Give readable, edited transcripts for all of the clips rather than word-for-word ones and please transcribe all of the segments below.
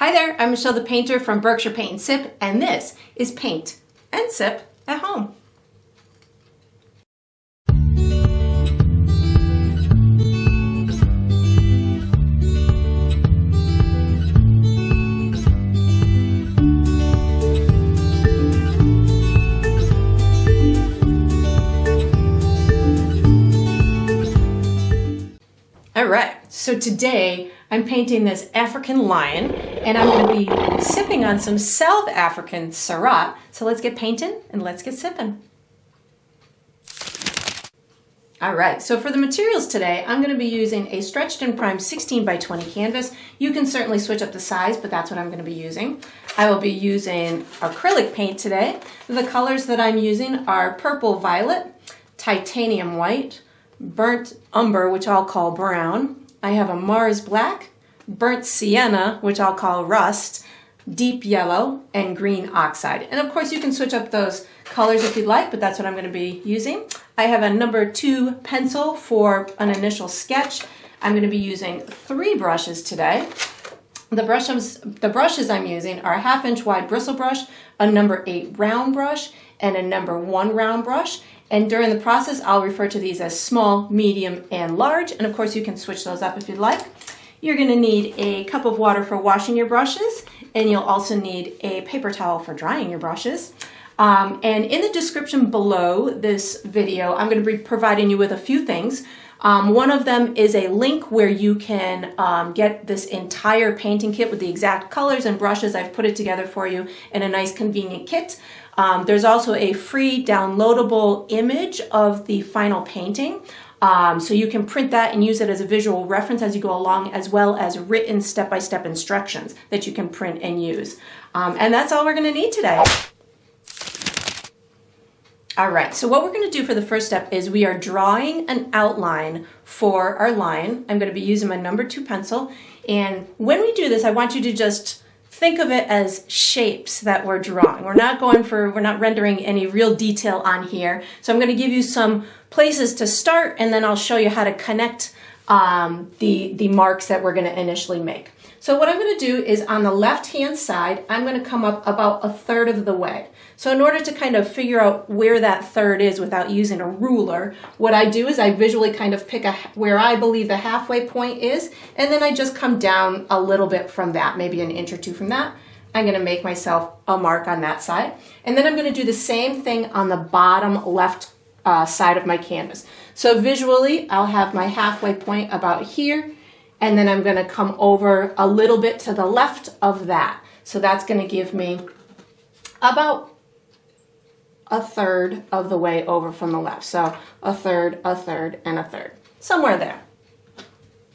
Hi there, I'm Michelle the painter from Berkshire Paint and Sip, and this is Paint and Sip at Home. Alright, so today I'm painting this African lion and I'm going to be sipping on some South African Syrah. So let's get painting and let's get sipping. Alright, so for the materials today, I'm going to be using a stretched and primed 16 by 20 canvas. You can certainly switch up the size, but that's what I'm going to be using. I will be using acrylic paint today. The colors that I'm using are purple violet, titanium white, burnt umber, which I'll call brown. I have a Mars black, burnt sienna, which I'll call rust, deep yellow, and green oxide. And of course you can switch up those colors if you'd like, but that's what I'm going to be using. I have a number 2 pencil for an initial sketch. I'm going to be using 3 brushes today. The brushes I'm using are a 1/2 inch wide bristle brush, a number 8 round brush, and a number 1 round brush. And during the process, I'll refer to these as small, medium, and large. And of course, you can switch those up if you'd like. You're going to need a cup of water for washing your brushes, and you'll also need a paper towel for drying your brushes. And in the description below this video, I'm going to be providing you with a few things. One of them is a link where you can get this entire painting kit with the exact colors and brushes. I've put it together for you in a nice convenient kit. There's also a free downloadable image of the final painting. So you can print that and use it as a visual reference as you go along, as well as written step-by-step instructions that you can print and use. And that's all we're going to need today. All right, so what we're going to do for the first step is we are drawing an outline for our lion. I'm going to be using my number 2 pencil. And when we do this, I want you to just think of it as shapes that we're drawing. We're not rendering any real detail on here. So I'm going to give you some places to start, and then I'll show you how to connect the marks that we're going to initially make. So what I'm going to do is on the left-hand side, I'm going to come up about 1/3 of the way. So in order to kind of figure out where that third is without using a ruler, what I do is I visually kind of pick where I believe the halfway point is, and then I just come down a little bit from that, maybe 1 inch or 2 from that. I'm going to make myself a mark on that side. And then I'm going to do the same thing on the bottom left side of my canvas. So visually, I'll have my halfway point about here, and then I'm going to come over a little bit to the left of that. So that's going to give me about 1/3 of the way over from the left. So 1/3, 1/3, and 1/3. Somewhere there.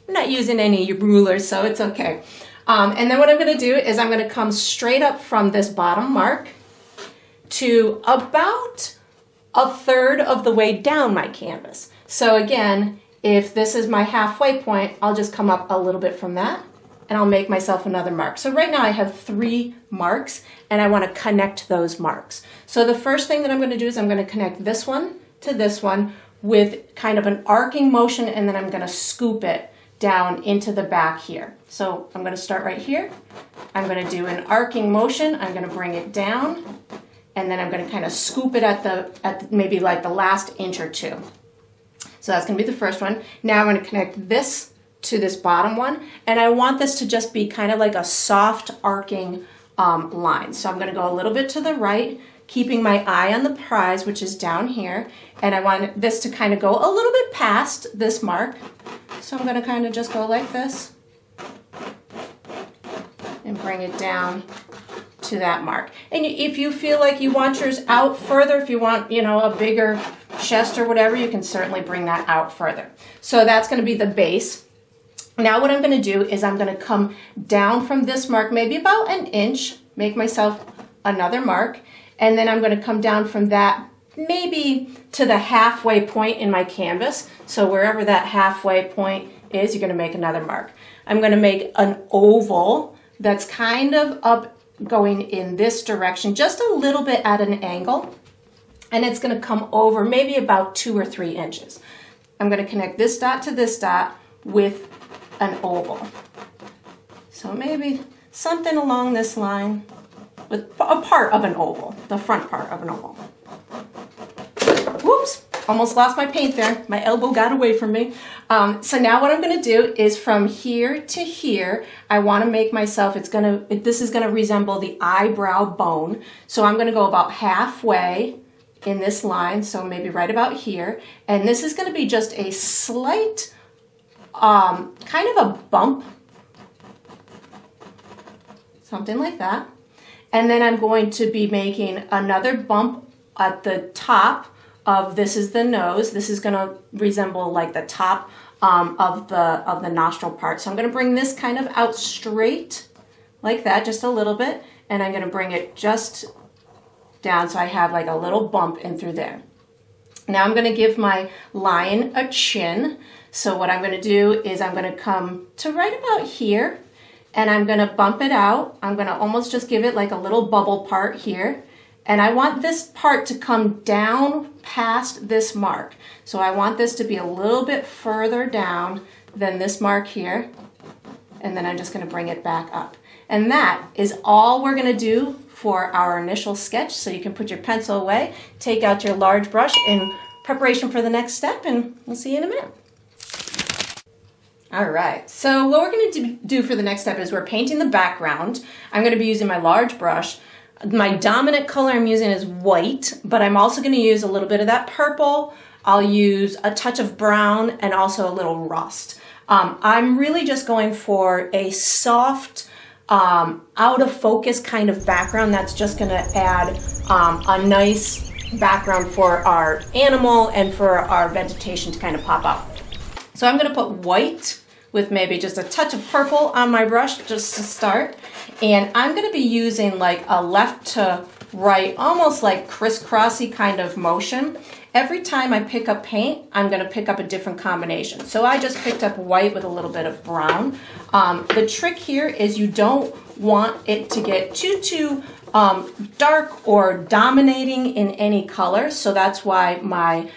I'm not using any rulers, so it's okay. And then what I'm going to do is I'm going to come straight up from this bottom mark to about 1/3 of the way down my canvas. So again, if this is my halfway point, I'll just come up a little bit from that, and I'll make myself another mark. So right now I have 3 marks, and I want to connect those marks. So the first thing that I'm going to do is I'm going to connect this one to this one with kind of an arcing motion, and then I'm going to scoop it down into the back here. So I'm going to start right here. I'm going to do an arcing motion. I'm going to bring it down, and then I'm going to kind of scoop it at maybe like the last inch or 2. So that's going to be the first one. Now I'm going to connect this to this bottom one, and I want this to just be kind of like a soft arcing line. So I'm going to go a little bit to the right, keeping my eye on the prize, which is down here, and I want this to kind of go a little bit past this mark. So I'm going to kind of just go like this and bring it down to that mark. And if you feel like you want yours out further, if you want, a bigger chest or whatever, you can certainly bring that out further. So that's going to be the base. Now what I'm going to do is I'm going to come down from this mark, maybe about 1 inch, make myself another mark, and then I'm going to come down from that maybe to the halfway point in my canvas. So wherever that halfway point is, you're going to make another mark. I'm going to make an oval that's kind of up going in this direction, just a little bit at an angle, and it's going to come over maybe about 2 or 3 inches. I'm going to connect this dot to this dot with an oval. So maybe something along this line with a part of an oval, the front part of an oval. Whoops, almost lost my paint there. My elbow got away from me. So now what I'm gonna do is from here to here, I wanna make myself, this is gonna resemble the eyebrow bone. So I'm gonna go about halfway in this line, so maybe right about here. And this is gonna be just a slight, kind of a bump, something like that. And then I'm going to be making another bump at the top of, this is the nose. This is gonna resemble like the top of the nostril part. So I'm gonna bring this kind of out straight like that, just a little bit. And I'm gonna bring it just down so I have like a little bump in through there. Now I'm gonna give my lion a chin. So what I'm gonna do is I'm gonna come to right about here and I'm gonna bump it out. I'm gonna almost just give it like a little bubble part here. And I want this part to come down past this mark. So I want this to be a little bit further down than this mark here. And then I'm just gonna bring it back up. And that is all we're gonna do for our initial sketch. So you can put your pencil away, take out your large brush in preparation for the next step, and we'll see you in a minute. All right, so what we're gonna do for the next step is we're painting the background. I'm gonna be using my large brush. My dominant color I'm using is white, but I'm also gonna use a little bit of that purple. I'll use a touch of brown and also a little rust. I'm really just going for a soft, out of focus kind of background that's just gonna add a nice background for our animal and for our vegetation to kind of pop out. So I'm gonna put white with maybe just a touch of purple on my brush just to start. And I'm gonna be using like a left to right, almost like crisscrossy kind of motion. Every time I pick up paint, I'm gonna pick up a different combination. So I just picked up white with a little bit of brown. The trick here is you don't want it to get too dark or dominating in any color. So that's why my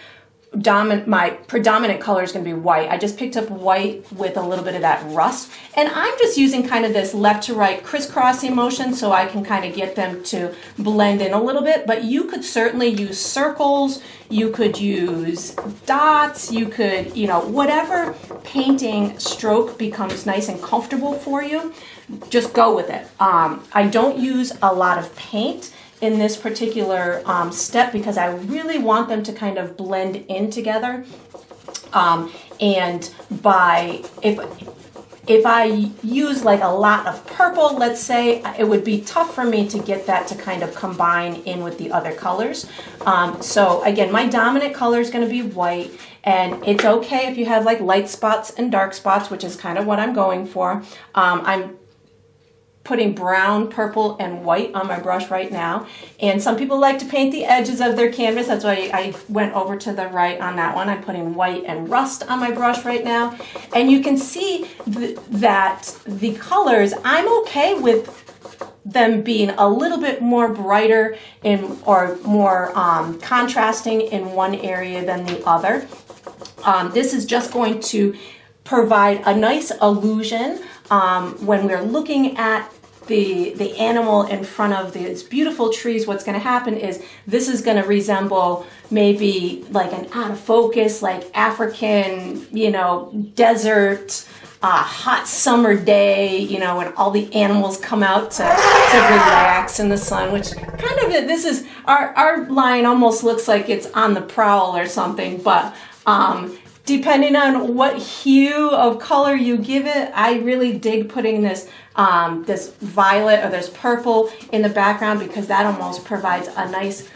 predominant color is going to be white. I just picked up white with a little bit of that rust. And I'm just using kind of this left to right crisscrossing motion so I can kind of get them to blend in a little bit. But you could certainly use circles, you could use dots, you could, whatever painting stroke becomes nice and comfortable for you, just go with it. I don't use a lot of paint in this particular step because I really want them to kind of blend in together. And if I use like a lot of purple, let's say, it would be tough for me to get that to kind of combine in with the other colors. So again, my dominant color is going to be white, and it's okay if you have like light spots and dark spots, which is kind of what I'm going for. I'm putting brown, purple, and white on my brush right now. And some people like to paint the edges of their canvas. That's why I went over to the right on that one. I'm putting white and rust on my brush right now. And you can see that the colors, I'm okay with them being a little bit more brighter or more contrasting in one area than the other. This is just going to provide a nice illusion when we're looking at the animal in front of these beautiful trees. What's going to happen is this is going to resemble maybe like an out of focus, like African, desert, hot summer day, when all the animals come out to relax in the sun, which kind of, this is, our line almost looks like it's on the prowl or something, but depending on what hue of color you give it, I really dig putting this this violet or this purple in the background because that almost provides a nice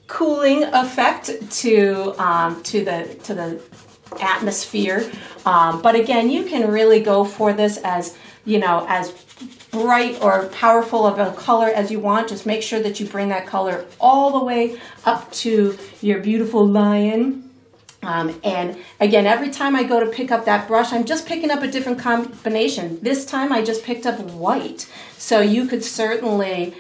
cooling effect to the atmosphere. But again, you can really go for this as as bright or powerful of a color as you want. Just make sure that you bring that color all the way up to your beautiful lion. And again, every time I go to pick up that brush, I'm just picking up a different combination. This time I just picked up white. So you could certainly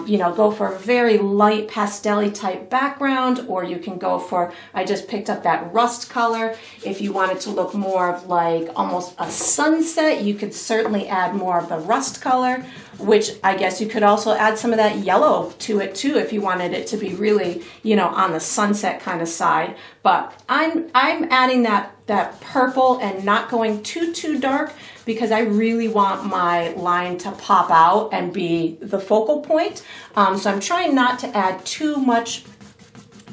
you know, go for a very light pastel-y type background, or you can go for, I just picked up that rust color. If you want it to look more of like almost a sunset, you could certainly add more of the rust color, which I guess you could also add some of that yellow to it too if you wanted it to be really, you know, on the sunset kind of side. But I'm adding that purple and not going too dark because I really want my line to pop out and be the focal point. So I'm trying not to add too much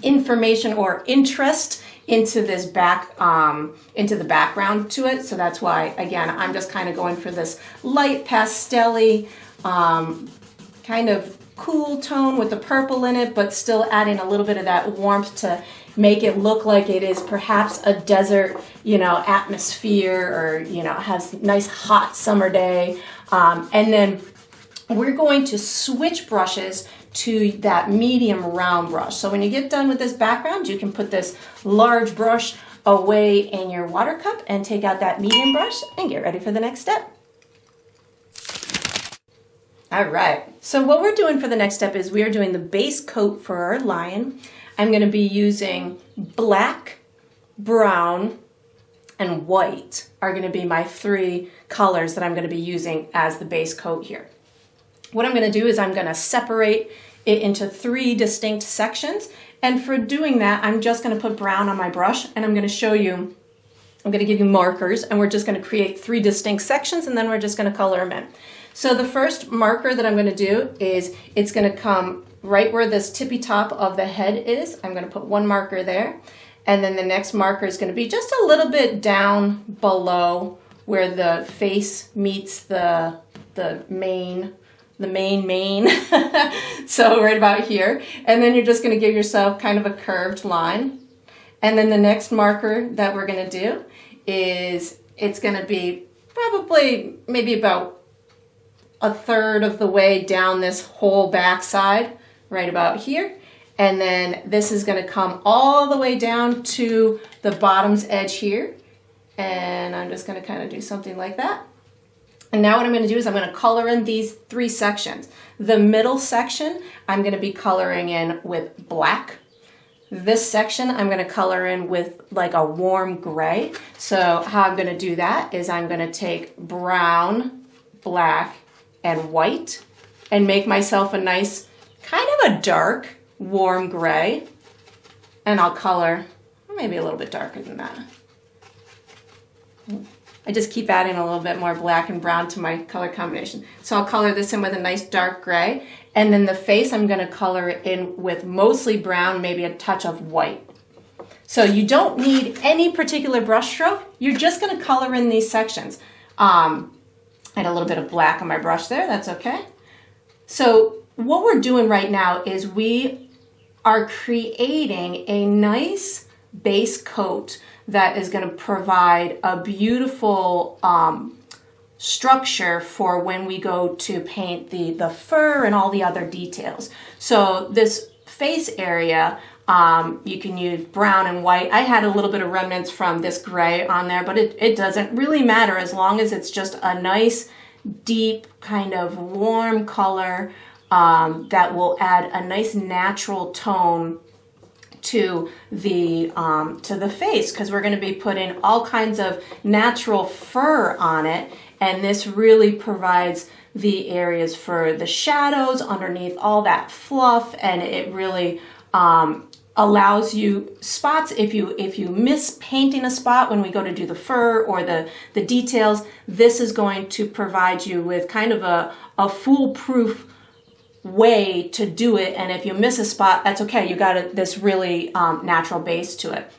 information or interest into this into the background to it. So that's why, again, I'm just kind of going for this light pastel-y, kind of cool tone with the purple in it, but still adding a little bit of that warmth to make it look like it is perhaps a desert, you know, atmosphere, or, you know, has nice hot summer day. And then we're going to switch brushes to that medium round brush. So when you get done with this background, you can put this large brush away in your water cup and take out that medium brush and get ready for the next step. All right, so what we're doing for the next step is we are doing the base coat for our lion. I'm going to be using black, brown, and white are going to be my three colors that I'm going to be using as the base coat here. What I'm going to do is I'm going to separate it into three distinct sections, and for doing that I'm just going to put brown on my brush, and I'm going to show you, I'm going to give you markers, and we're just going to create three distinct sections, and then we're just going to color them in. So the first marker that I'm going to do is it's going to come right where this tippy top of the head is. I'm going to put one marker there, and then the next marker is going to be just a little bit down below where the face meets the main. So right about here, and then you're just going to give yourself kind of a curved line. And then the next marker that we're going to do is it's going to be probably maybe about a third of the way down this whole back side, right about here. And then this is going to come all the way down to the bottom's edge here. And I'm just going to kind of do something like that. And now what I'm going to do is I'm going to color in these three sections. The middle section I'm going to be coloring in with black. This section I'm going to color in with like a warm gray. So how I'm going to do that is I'm going to take brown, black, and white and make myself a nice kind of a dark warm gray, and I'll color maybe a little bit darker than that. I just keep adding a little bit more black and brown to my color combination. So I'll color this in with a nice dark gray, and then the face I'm going to color it in with mostly brown, maybe a touch of white. So you don't need any particular brush stroke, you're just going to color in these sections. I had a little bit of black on my brush there, that's okay. So what we're doing right now is we are creating a nice base coat that is going to provide a beautiful structure for when we go to paint the fur and all the other details. So this face area, you can use brown and white. I had a little bit of remnants from this gray on there, but it doesn't really matter as long as it's just a nice, deep, kind of warm color that will add a nice natural tone to the face, because we're going to be putting all kinds of natural fur on it, and this really provides the areas for the shadows underneath all that fluff, and it really allows you spots if you miss painting a spot when we go to do the fur or the details. This is going to provide you with kind of a foolproof way to do it, and if you miss a spot, that's okay. You got this really natural base to it.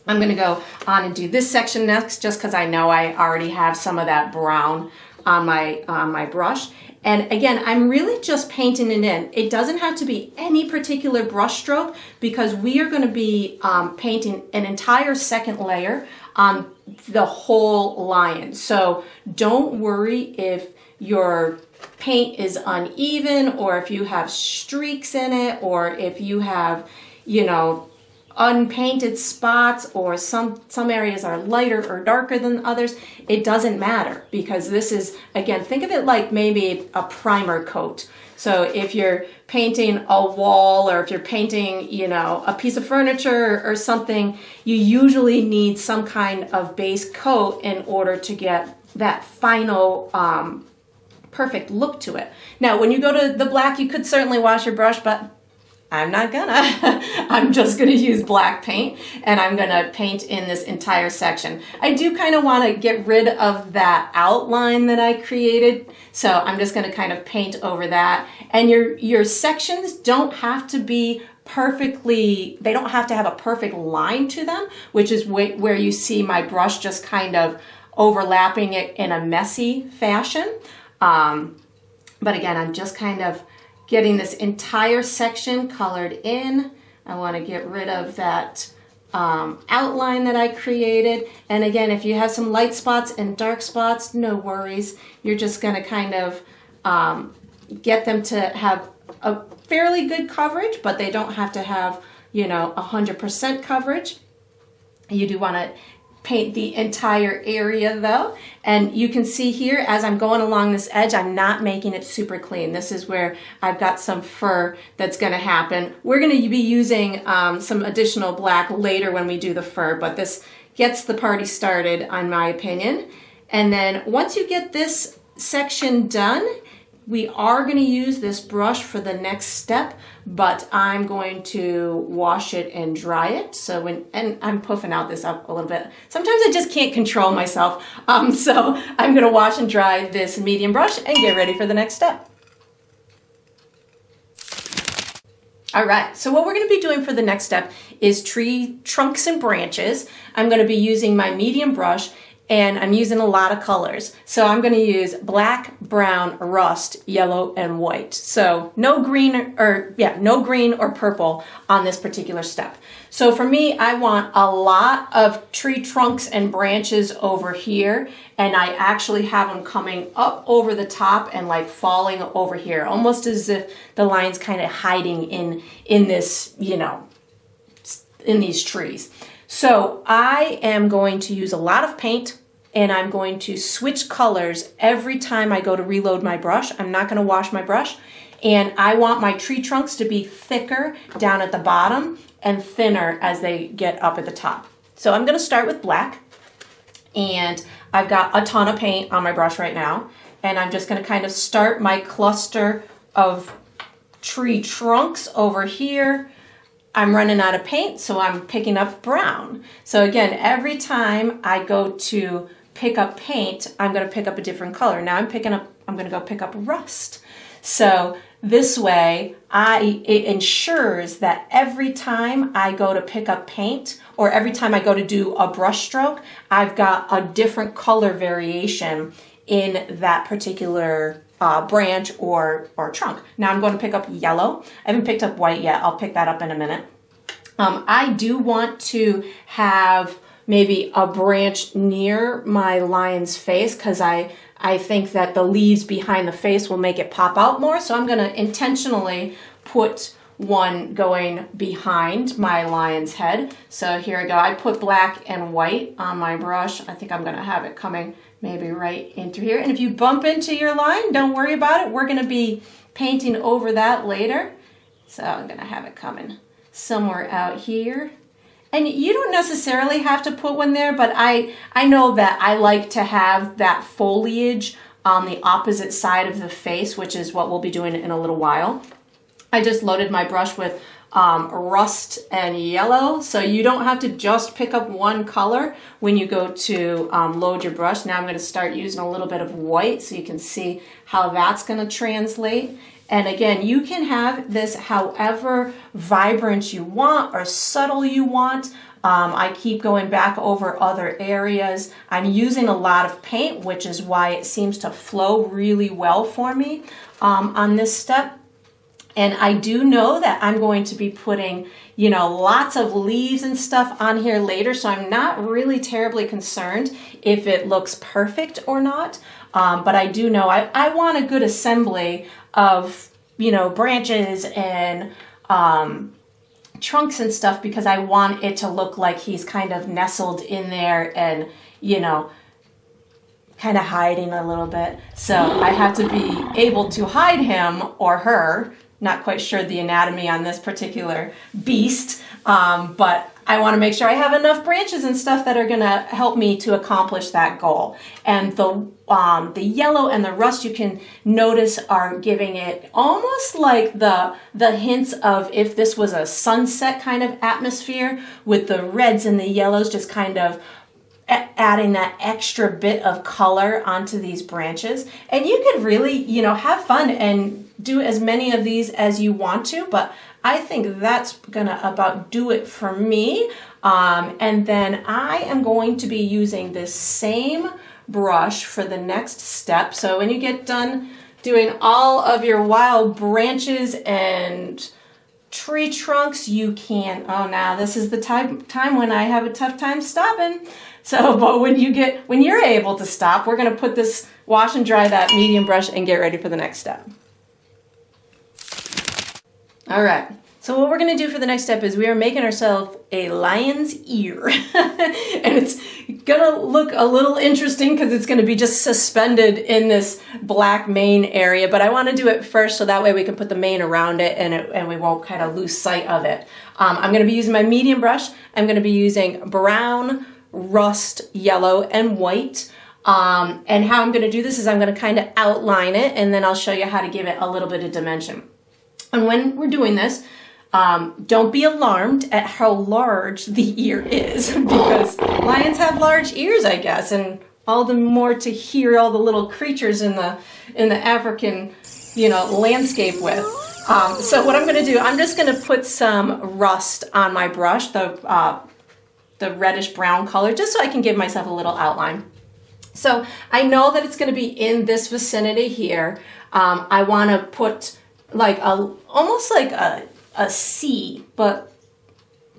I'm going to go on and do this section next, just because I know I already have some of that brown on my brush. And again, I'm really just painting it in. It doesn't have to be any particular brush stroke, because we are going to be painting an entire second layer on the whole lion. So don't worry if your paint is uneven, or if you have streaks in it, or if you have, you know, unpainted spots, or some areas are lighter or darker than others, it doesn't matter, because this is, again, think of it like maybe a primer coat. So if you're painting a wall, or if you're painting, you know, a piece of furniture or something, you usually need some kind of base coat in order to get that final perfect look to it. Now, when you go to the black, you could certainly wash your brush, but I'm not gonna. I'm just gonna use black paint, and I'm gonna paint in this entire section. I do kind of want to get rid of that outline that I created, so I'm just gonna kind of paint over that. And your sections don't have to be perfectly, they don't have to have a perfect line to them, which is where you see my brush just kind of overlapping it in a messy fashion. But again, I'm just kind of getting this entire section colored in. I want to get rid of that outline that I created. And again, if you have some light spots and dark spots, no worries. You're just going to kind of get them to have a fairly good coverage, but they don't have to have, you know, 100% coverage. You do want to paint the entire area though, and you can see here as I'm going along this edge, I'm not making it super clean. This is where I've got some fur that's going to happen. We're going to be using some additional black later when we do the fur, but this gets the party started, in my opinion. And then once you get this section done, we are going to use this brush for the next step, but I'm going to wash it and dry it. So and I'm puffing out this up a little bit. Sometimes I just can't control myself. So I'm going to wash and dry this medium brush and get ready for the next step. All right, so what we're going to be doing for the next step is tree trunks and branches. I'm going to be using my medium brush, and I'm using a lot of colors. So I'm going to use black, brown, rust, yellow, and white. So no green or purple on this particular step. So for me, I want a lot of tree trunks and branches over here, and I actually have them coming up over the top and like falling over here, almost as if the line's kind of hiding in this, you know, in these trees. So I am going to use a lot of paint, and I'm going to switch colors every time I go to reload my brush. I'm not going to wash my brush, and I want my tree trunks to be thicker down at the bottom and thinner as they get up at the top. So I'm going to start with black, and I've got a ton of paint on my brush right now, and I'm just going to kind of start my cluster of tree trunks over here. I'm running out of paint, so I'm picking up brown. So again, every time I go to pick up paint, I'm going to pick up a different color. Now I'm going to go pick up rust. So this way, it ensures that every time I go to pick up paint, or every time I go to do a brush stroke, I've got a different color variation in that particular branch or trunk. Now I'm going to pick up yellow. I haven't picked up white yet. I'll pick that up in a minute. I do want to have maybe a branch near my lion's face, because I think that the leaves behind the face will make it pop out more. So I'm going to intentionally put one going behind my lion's head. So here I go. I put black and white on my brush. I think I'm going to have it coming maybe right into here. And if you bump into your line, don't worry about it. We're going to be painting over that later. So I'm going to have it coming somewhere out here. And you don't necessarily have to put one there, but I know that I like to have that foliage on the opposite side of the face, which is what we'll be doing in a little while. I just loaded my brush with rust and yellow, so you don't have to just pick up one color when you go to load your brush. Now I'm going to start using a little bit of white so you can see how that's going to translate. And again, you can have this however vibrant you want or subtle you want. I keep going back over other areas. I'm using a lot of paint, which is why it seems to flow really well for me on this step. And I do know that I'm going to be putting, you know, lots of leaves and stuff on here later, so I'm not really terribly concerned if it looks perfect or not. But I do know I want a good assembly of, you know, branches and trunks and stuff because I want it to look like he's kind of nestled in there and, you know, kind of hiding a little bit. So I have to be able to hide him or her. Not quite sure the anatomy on this particular beast, but I want to make sure I have enough branches and stuff that are going to help me to accomplish that goal. And the yellow and the rust, you can notice, are giving it almost like the hints of if this was a sunset kind of atmosphere, with the reds and the yellows just kind of adding that extra bit of color onto these branches. And you could really, you know, have fun and do as many of these as you want to, but I think that's gonna about do it for me. And then I am going to be using this same brush for the next step. So when you get done doing all of your wild branches and tree trunks, you can, oh, now this is the time when I have a tough time stopping. So, but when you're able to stop, we're gonna put this, wash and dry that medium brush and get ready for the next step. All right, so what we're gonna do for the next step is we are making ourselves a lion's ear. And it's gonna look a little interesting because it's gonna be just suspended in this black mane area, but I wanna do it first so that way we can put the mane around it and we won't kind of lose sight of it. I'm gonna be using my medium brush. I'm gonna be using brown, rust, yellow, and white. And how I'm gonna do this is I'm gonna kind of outline it, and then I'll show you how to give it a little bit of dimension. And when we're doing this, don't be alarmed at how large the ear is, because lions have large ears, I guess, and all the more to hear all the little creatures in the African, you know, landscape with. So what I'm going to do, I'm just going to put some rust on my brush, the reddish brown color, just so I can give myself a little outline. So I know that it's going to be in this vicinity here. I want to put like almost like a C, but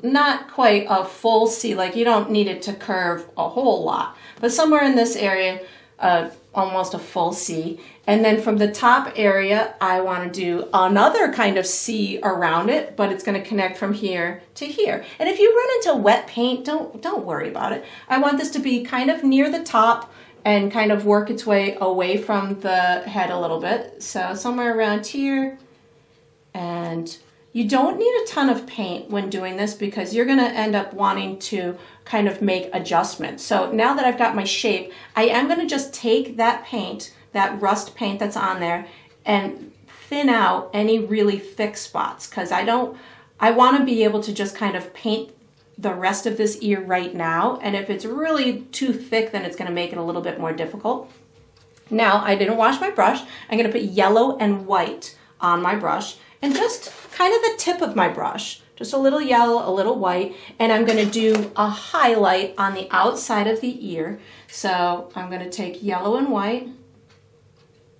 not quite a full C. Like, you don't need it to curve a whole lot, but somewhere in this area, almost a full C. And then from the top area, I want to do another kind of C around it, but it's going to connect from here to here. And if you run into wet paint, don't worry about it. I want this to be kind of near the top and kind of work its way away from the head a little bit. So somewhere around here. And you don't need a ton of paint when doing this because you're going to end up wanting to kind of make adjustments. So now that I've got my shape, I am going to just take that paint, that rust paint that's on there, and thin out any really thick spots, because I want to be able to just kind of paint the rest of this ear right now. And if it's really too thick, then it's going to make it a little bit more difficult. Now, I didn't wash my brush. I'm going to put yellow and white on my brush, and just kind of the tip of my brush, just a little yellow, a little white, and I'm going to do a highlight on the outside of the ear. So I'm going to take yellow and white,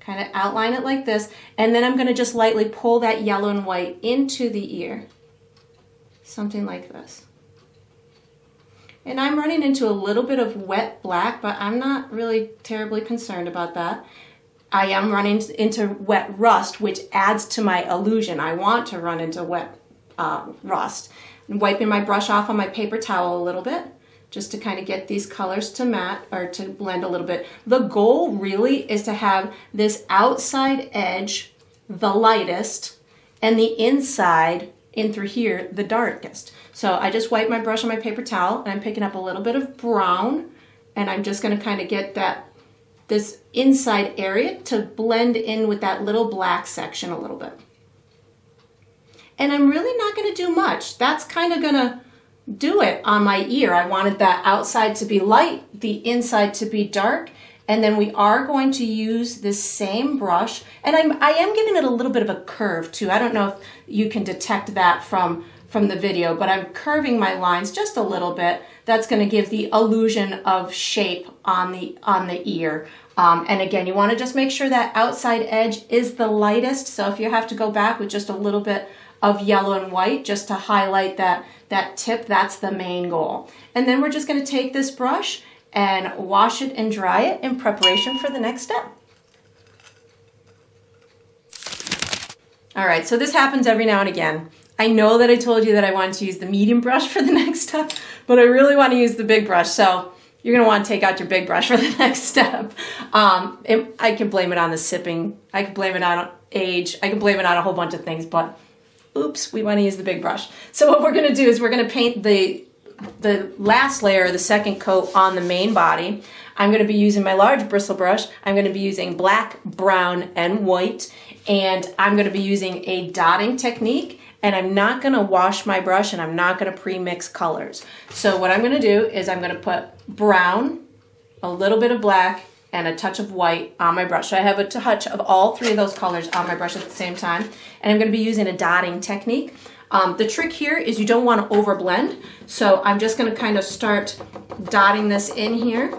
kind of outline it like this, and then I'm going to just lightly pull that yellow and white into the ear, something like this. And I'm running into a little bit of wet black, but I'm not really terribly concerned about that. I am running into wet rust, which adds to my illusion. I want to run into wet rust. I'm wiping my brush off on my paper towel a little bit, just to kind of get these colors to matte, or to blend a little bit. The goal really is to have this outside edge the lightest, and the inside, in through here, the darkest. So I just wipe my brush on my paper towel, and I'm picking up a little bit of brown, and I'm just gonna kind of get this inside area to blend in with that little black section a little bit. And I'm really not going to do much. That's kind of going to do it on my ear. I wanted that outside to be light, the inside to be dark, and then we are going to use this same brush, and I am giving it a little bit of a curve too. I don't know if you can detect that from the video, but I'm curving my lines just a little bit. That's going to give the illusion of shape on the ear. And again, you want to just make sure that outside edge is the lightest. So if you have to go back with just a little bit of yellow and white just to highlight that tip, that's the main goal. And then we're just going to take this brush and wash it and dry it in preparation for the next step. All right, so this happens every now and again. I know that I told you that I wanted to use the medium brush for the next step, but I really want to use the big brush. So you're going to want to take out your big brush for the next step. I can blame it on the sipping. I can blame it on age. I can blame it on a whole bunch of things, but oops, we want to use the big brush. So what we're going to do is we're going to paint the last layer, the second coat on the main body. I'm going to be using my large bristle brush. I'm going to be using black, brown, and white, and I'm going to be using a dotting technique, and I'm not going to wash my brush, and I'm not going to pre-mix colors. So what I'm going to do is I'm going to put brown, a little bit of black, and a touch of white on my brush. So I have a touch of all three of those colors on my brush at the same time, and I'm going to be using a dotting technique. The trick here is you don't want to overblend, so I'm just going to kind of start dotting this in here.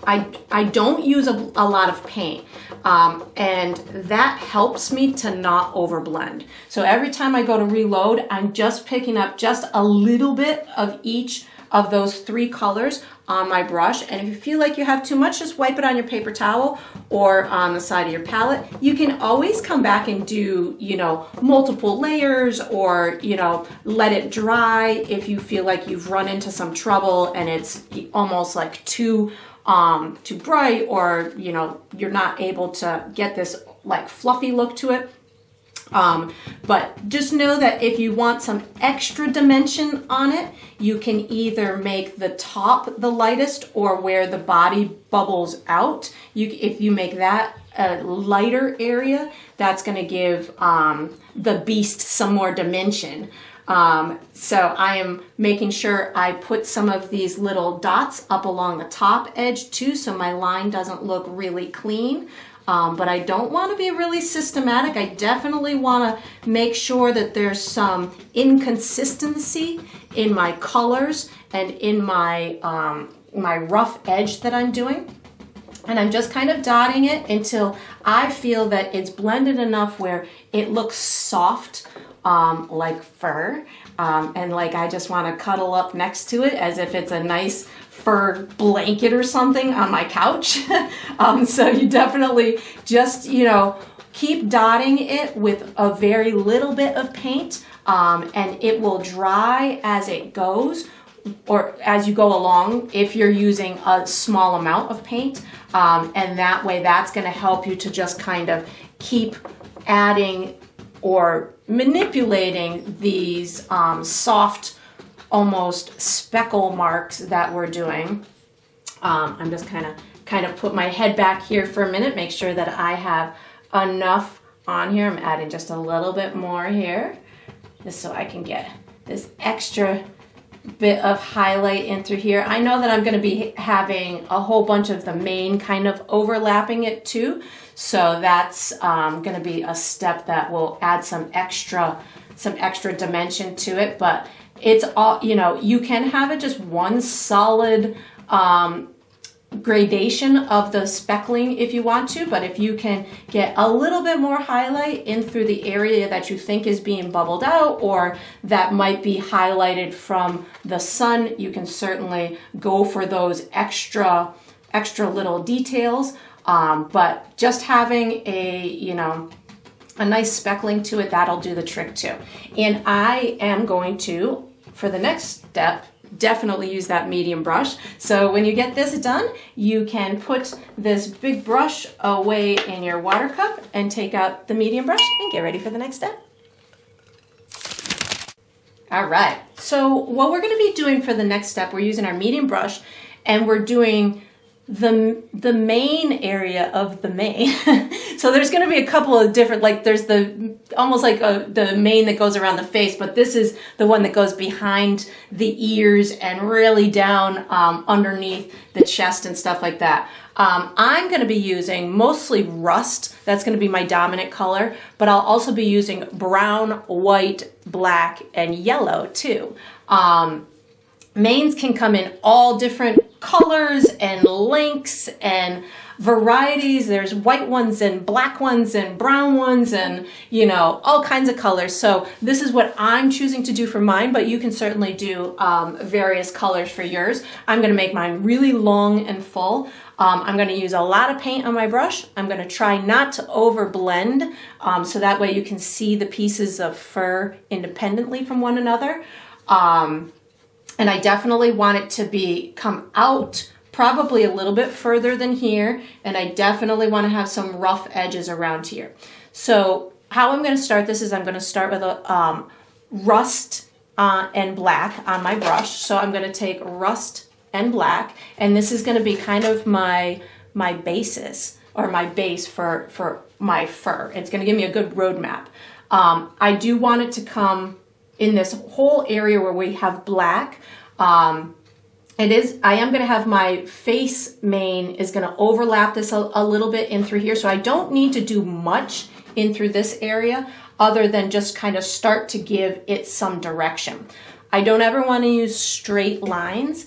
I don't use a lot of paint, and that helps me to not overblend. So every time I go to reload, I'm just picking up just a little bit of each of those three colors on my brush. And if you feel like you have too much, just wipe it on your paper towel or on the side of your palette. You can always come back and do, multiple layers, or, let it dry if you feel like you've run into some trouble and it's almost like too bright, or you're not able to get this like fluffy look to it. But just know that if you want some extra dimension on it, you can either make the top the lightest, or where the body bubbles out. If you make that a lighter area, that's going to give the beast some more dimension. So I am making sure I put some of these little dots up along the top edge too, so my line doesn't look really clean. But I don't want to be really systematic. I definitely want to make sure that there's some inconsistency in my colors and in my, my rough edge that I'm doing. And I'm just kind of dotting it until I feel that it's blended enough where it looks soft, like fur. And like I just want to cuddle up next to it as if it's a nice fur blanket or something on my couch. So you definitely just, keep dotting it with a very little bit of paint, and it will dry as it goes, or as you go along if you're using a small amount of paint. And that way that's going to help you to just kind of keep adding or manipulating these soft, almost speckle marks that we're doing. I'm just kind of put my head back here for a minute, make sure that I have enough on here. I'm adding just a little bit more here, just so I can get this extra bit of highlight in through here. I know that I'm going to be having a whole bunch of the mane kind of overlapping it too, so that's going to be a step that will add some extra dimension to it. But it's all, you can have it just one solid gradation of the speckling if you want to, but if you can get a little bit more highlight in through the area that you think is being bubbled out, or that might be highlighted from the sun, you can certainly go for those extra little details. But just having a nice speckling to it, that'll do the trick too. And I am going to, for the next step, definitely use that medium brush. So when you get this done, you can put this big brush away in your water cup and take out the medium brush and get ready for the next step. All right, so what we're going to be doing for the next step, we're using our medium brush, and we're doing the main area of the mane. So there's going to be a couple of different, like there's the almost like the mane that goes around the face, but this is the one that goes behind the ears and really down underneath the chest and stuff like that. I'm going to be using mostly rust. That's going to be my dominant color, but I'll also be using brown, white, black, and yellow too. Manes can come in all different colors and lengths and varieties. There's white ones and black ones and brown ones and, all kinds of colors. So this is what I'm choosing to do for mine, but you can certainly do various colors for yours. I'm going to make mine really long and full. I'm going to use a lot of paint on my brush. I'm going to try not to over blend, so that way you can see the pieces of fur independently from one another. And I definitely want it to come out probably a little bit further than here, and I definitely want to have some rough edges around here. So how I'm going to start this is I'm going to start with a rust and black on my brush. So I'm going to take rust and black, and this is going to be kind of my basis, or my base for my fur. It's going to give me a good roadmap. I do want it to come in this whole area where we have black. I am going to have my face mane is going to overlap this a little bit in through here. So I don't need to do much in through this area other than just kind of start to give it some direction. I don't ever want to use straight lines.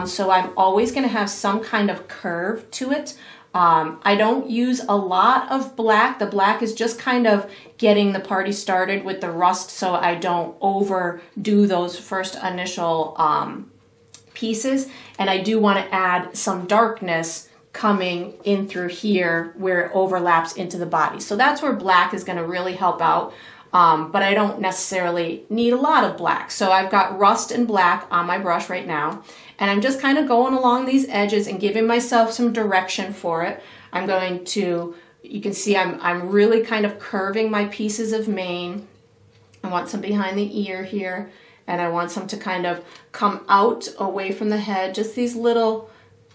So I'm always going to have some kind of curve to it. I don't use a lot of black. The black is just kind of getting the party started with the rust, so I don't overdo those first initial pieces. And I do want to add some darkness coming in through here where it overlaps into the body. So that's where black is going to really help out. But I don't necessarily need a lot of black. So I've got rust and black on my brush right now. And I'm just kind of going along these edges and giving myself some direction for it. I'm going to, you can see I'm really kind of curving my pieces of mane. I want some behind the ear here. And I want some to kind of come out away from the head. Just these little,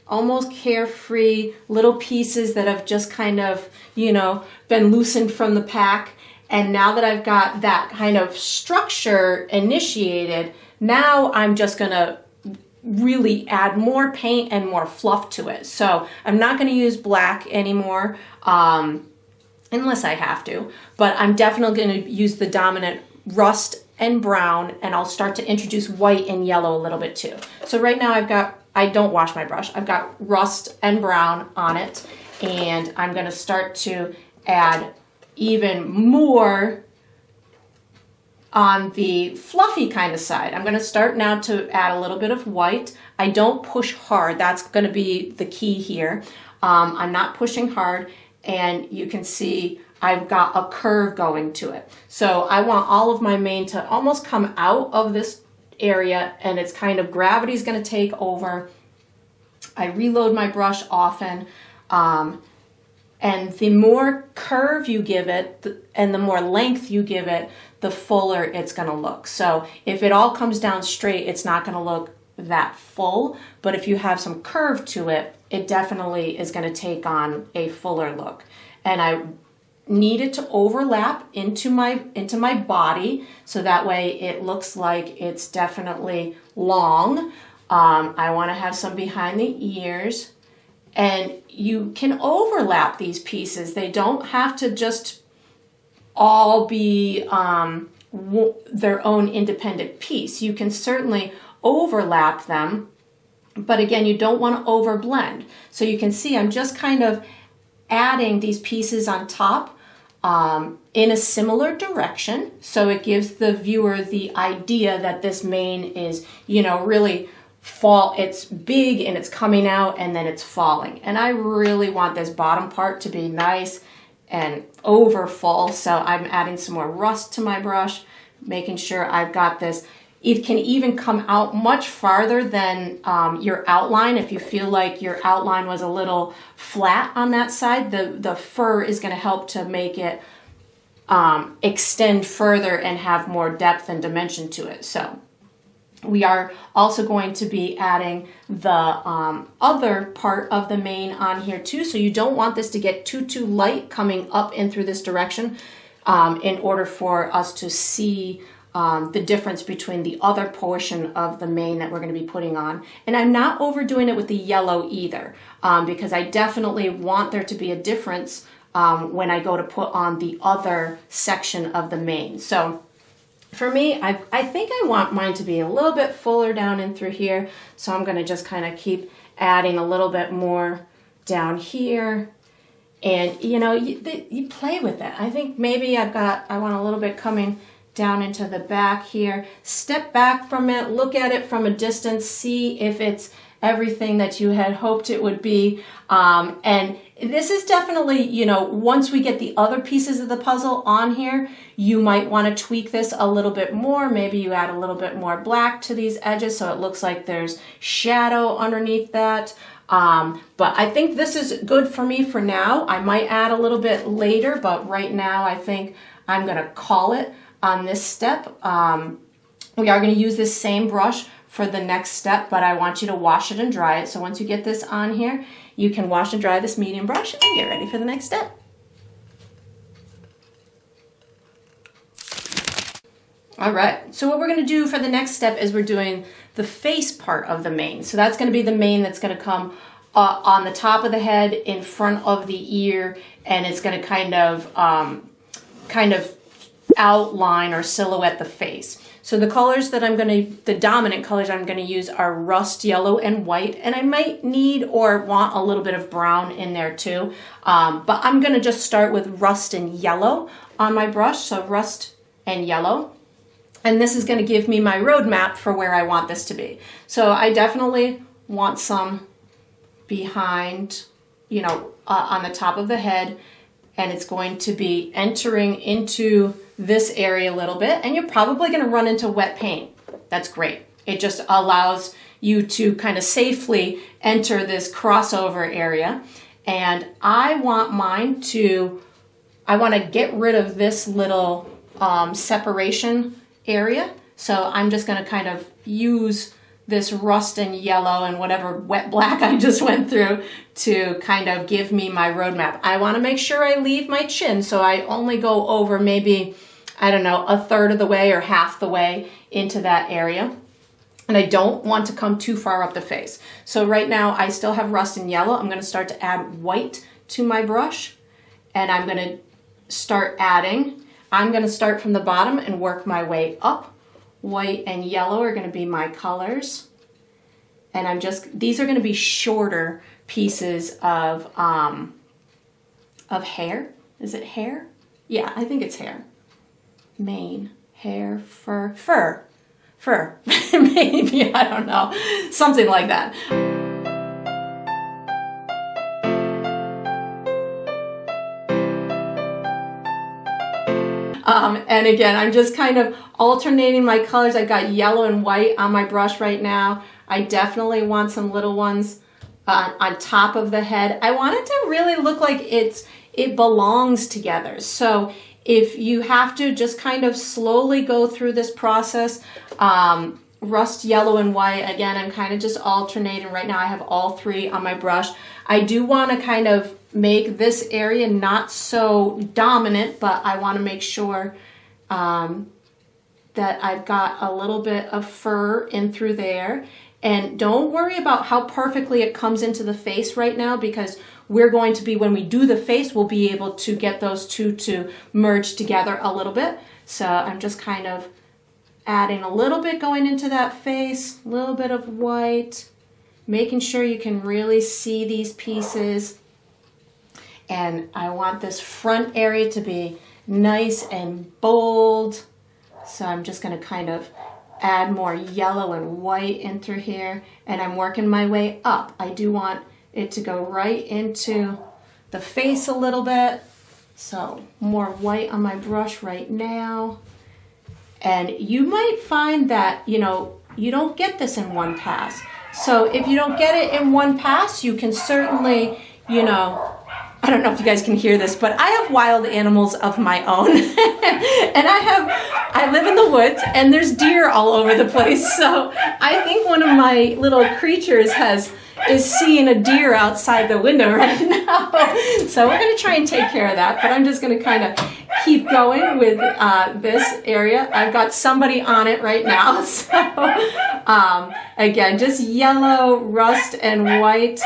almost carefree little pieces that have just kind of, been loosened from the pack. And now that I've got that kind of structure initiated, now I'm just going to really add more paint and more fluff to it. So I'm not going to use black anymore, unless I have to. But I'm definitely going to use the dominant rust and brown, and I'll start to introduce white and yellow a little bit too. So right now I don't wash my brush. I've got rust and brown on it, and I'm going to start to add even more on the fluffy kind of side. I'm going to start now to add a little bit of white. I don't push hard. That's going to be the key here. I'm not pushing hard, and you can see I've got a curve going to it. So I want all of my mane to almost come out of this area, and it's kind of gravity is going to take over. I reload my brush often. And the more curve you give it and the more length you give it, the fuller it's going to look. So if it all comes down straight, it's not going to look that full. But if you have some curve to it, it definitely is going to take on a fuller look. And I need it to overlap into my body, so that way it looks like it's definitely long. I want to have some behind the ears. And you can overlap these pieces. They don't have to just all be their own independent piece. You can certainly overlap them, but again, you don't want to overblend. So you can see I'm just kind of adding these pieces on top in a similar direction. So it gives the viewer the idea that this mane is, really it's big and it's coming out and then it's falling. And I really want this bottom part to be nice and over full. So I'm adding some more rust to my brush, making sure I've got this. It can even come out much farther than your outline. If you feel like your outline was a little flat on that side, the fur is going to help to make it extend further and have more depth and dimension to it. So we are also going to be adding the other part of the mane on here too. So you don't want this to get too light coming up in through this direction in order for us to see the difference between the other portion of the mane that we're going to be putting on. And I'm not overdoing it with the yellow either, because I definitely want there to be a difference when I go to put on the other section of the mane. So for me, I think I want mine to be a little bit fuller down in through here. So I'm going to just kind of keep adding a little bit more down here. And, you play with it. I think maybe I want a little bit coming down into the back here. Step back from it, look at it from a distance, see if it's everything that you had hoped it would be. And this is definitely, you know, once we get the other pieces of the puzzle on here, you might want to tweak this a little bit more. Maybe you add a little bit more black to these edges so it looks like there's shadow underneath that. But I think this is good for me for now. I might add a little bit later, but right now I think I'm going to call it on this step. We are going to use this same brush for the next step, but I want you to wash it and dry it. So once you get this on here, you can wash and dry this medium brush and get ready for the next step. All right, so what we're going to do for the next step is we're doing the face part of the mane. So that's going to be the mane that's going to come on the top of the head, in front of the ear, and it's going to kind of outline or silhouette the face. So the colors that the dominant colors I'm going to use are rust yellow and white, and I might need or want a little bit of brown in there too. But I'm going to just start with rust and yellow on my brush, so rust and yellow. And this is going to give me my roadmap for where I want this to be. So I definitely want some behind, you know, on the top of the head, and it's going to be entering into this area a little bit, and you're probably going to run into wet paint. That's great. It just allows you to kind of safely enter this crossover area. And I want to get rid of this little separation area. So I'm just going to kind of use this rust and yellow and whatever wet black I just went through to kind of give me my roadmap. I want to make sure I leave my chin, so I only go over maybe, I don't know, a third of the way or half the way into that area. And I don't want to come too far up the face. So right now I still have rust and yellow. I'm going to start to add white to my brush, and I'm going to start adding. I'm going to start from the bottom and work my way up. White and yellow are going to be my colors. And these are going to be shorter pieces of hair. Is it hair? Yeah, I think it's hair. Mane, hair, fur. Maybe, I don't know. Something like that. And again, I'm just kind of alternating my colors. I've got yellow and white on my brush right now. I definitely want some little ones on top of the head. I want it to really look like it belongs together. So if you have to just kind of slowly go through this process, rust, yellow, and white, again, I'm kind of just alternating. Right now I have all three on my brush. I do want to kind of make this area not so dominant, but I want to make sure that I've got a little bit of fur in through there. And don't worry about how perfectly it comes into the face right now, because we're going to be, when we do the face, we'll be able to get those two to merge together a little bit. So I'm just kind of adding a little bit going into that face, a little bit of white, making sure you can really see these pieces. And I want this front area to be nice and bold. So I'm just going to kind of add more yellow and white in through here, and I'm working my way up. I do want it to go right into the face a little bit. So more white on my brush right now. And you might find that, you know, you don't get this in one pass. So if you don't get it in one pass, you can certainly, you know, I don't know if you guys can hear this, but I have wild animals of my own. And I live in the woods, and there's deer all over the place. So I think one of my little creatures is seeing a deer outside the window right now. So we're going to try and take care of that, but I'm just going to kind of keep going with this area. I've got somebody on it right now. So again, just yellow, rust, and white.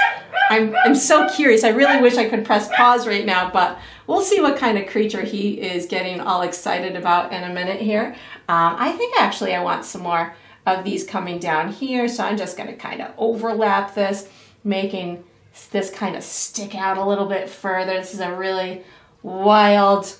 I'm so curious. I really wish I could press pause right now, but we'll see what kind of creature he is getting all excited about in a minute here. I think actually I want some more of these coming down here, so I'm just going to kind of overlap this, making this kind of stick out a little bit further. This is a really wild